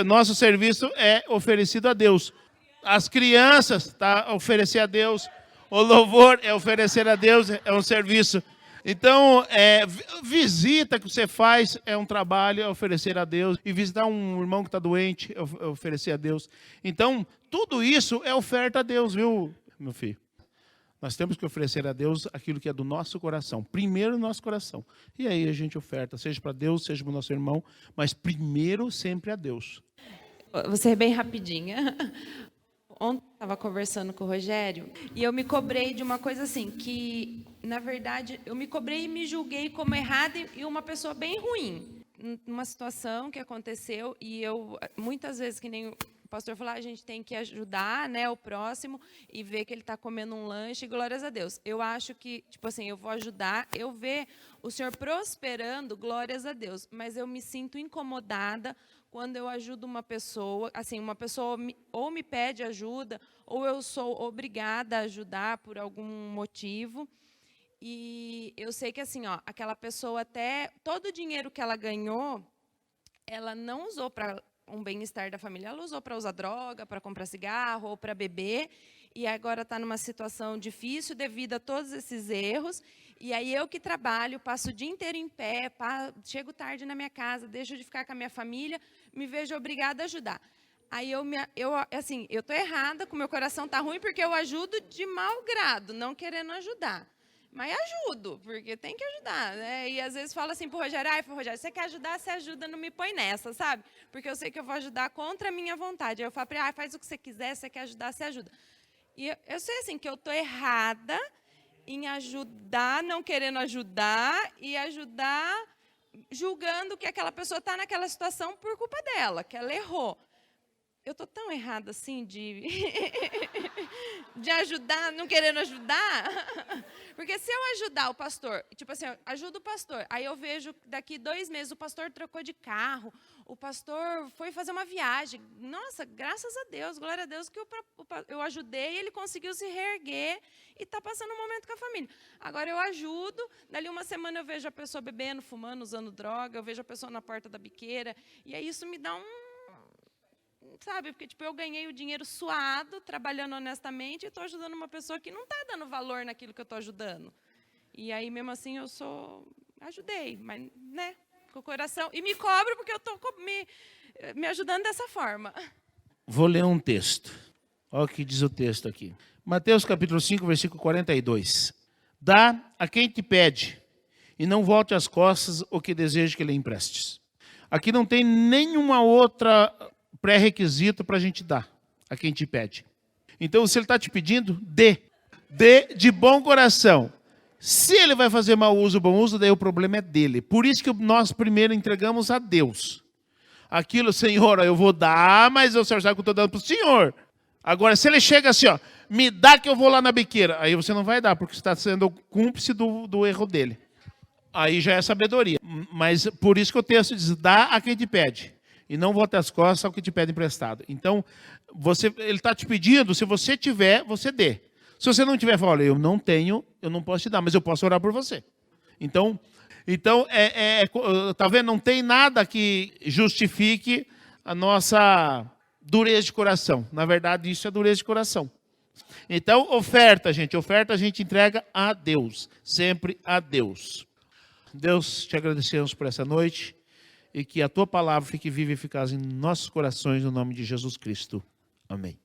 Nosso serviço é oferecido a Deus. As crianças, está oferecer a Deus. O louvor é oferecer a Deus, é um serviço. Então, visita que você faz é um trabalho, é oferecer a Deus. E visitar um irmão que está doente, é oferecer a Deus. Então, tudo isso é oferta a Deus, viu, meu filho? Nós temos que oferecer a Deus aquilo que é do nosso coração. Primeiro, nosso coração. E aí a gente oferta, seja para Deus, seja para o nosso irmão, mas primeiro sempre a Deus. Vou ser bem rapidinha. Ontem eu estava conversando com o Rogério e eu me cobrei de uma coisa assim, que, na verdade, eu me cobrei e me julguei como errada e uma pessoa bem ruim. Numa situação que aconteceu e eu, muitas vezes, que nem o pastor falou, a gente tem que ajudar, né, o próximo e ver que ele está comendo um lanche, glórias a Deus. Eu acho que, tipo assim, eu vou ajudar, eu ver o Senhor prosperando, glórias a Deus, mas eu me sinto incomodada quando eu ajudo uma pessoa, assim, uma pessoa ou me pede ajuda, ou eu sou obrigada a ajudar por algum motivo. E eu sei que assim, ó, aquela pessoa até todo o dinheiro que ela ganhou, ela não usou para um bem-estar da família, ela usou para usar droga, para comprar cigarro ou para beber, e agora está numa situação difícil devido a todos esses erros. E aí eu que trabalho, passo o dia inteiro em pé, chego tarde na minha casa, deixo de ficar com a minha família, me vejo obrigada a ajudar. Aí eu estou errada, com o meu coração está ruim, porque eu ajudo de mau grado, não querendo ajudar. Mas ajudo, porque tem que ajudar, né? E às vezes falo assim pro Rogério, Rogério, você quer ajudar, você ajuda, não me põe nessa, sabe? Porque eu sei que eu vou ajudar contra a minha vontade. Aí eu falo para ele, faz o que você quiser, você quer ajudar, você ajuda. E eu sei assim, que eu estou errada em ajudar, não querendo ajudar, e ajudar julgando que aquela pessoa está naquela situação por culpa dela, que ela errou. Eu estou tão errada assim de ajudar, não querendo ajudar. Porque se eu ajudar o pastor, tipo assim, eu ajudo o pastor, aí eu vejo daqui 2 meses o pastor trocou de carro, o pastor foi fazer uma viagem. Nossa, graças a Deus, glória a Deus que eu ajudei, ele conseguiu se reerguer e está passando um momento com a família. Agora eu ajudo, dali uma semana eu vejo a pessoa bebendo, fumando, usando droga, eu vejo a pessoa na porta da biqueira, e aí isso me dá sabe, porque tipo, eu ganhei o dinheiro suado, trabalhando honestamente, e estou ajudando uma pessoa que não está dando valor naquilo que eu estou ajudando. E aí, mesmo assim, ajudei, mas, né, com o coração, e me cobro porque eu estou me ajudando dessa forma. Vou ler um texto. Olha o que diz o texto aqui. Mateus capítulo 5, versículo 42. Dá a quem te pede, e não volte as costas o que deseja que lhe emprestes. Aqui não tem nenhuma outra pré-requisito para a gente dar a quem te pede. Então, se ele está te pedindo, dê. Dê de bom coração. Se ele vai fazer mau uso ou bom uso, daí o problema é dele. Por isso que nós primeiro entregamos a Deus. Aquilo, Senhor, eu vou dar, mas o Senhor sabe que eu estou dando para o Senhor. Agora, se ele chega assim, ó, me dá que eu vou lá na biqueira, aí você não vai dar, porque você está sendo cúmplice do erro dele. Aí já é sabedoria. Mas por isso que o texto diz, dá a quem te pede. E não volte as costas ao que te pede emprestado. Então, ele está te pedindo, se você tiver, você dê. Se você não tiver, fala, olha, eu não tenho, eu não posso te dar, mas eu posso orar por você. Então tá vendo? Não tem nada que justifique a nossa dureza de coração. Na verdade, isso é dureza de coração. Então, oferta a gente entrega a Deus, sempre a Deus. Deus, te agradecemos por essa noite. E que a tua palavra fique viva e eficaz em nossos corações, no nome de Jesus Cristo. Amém.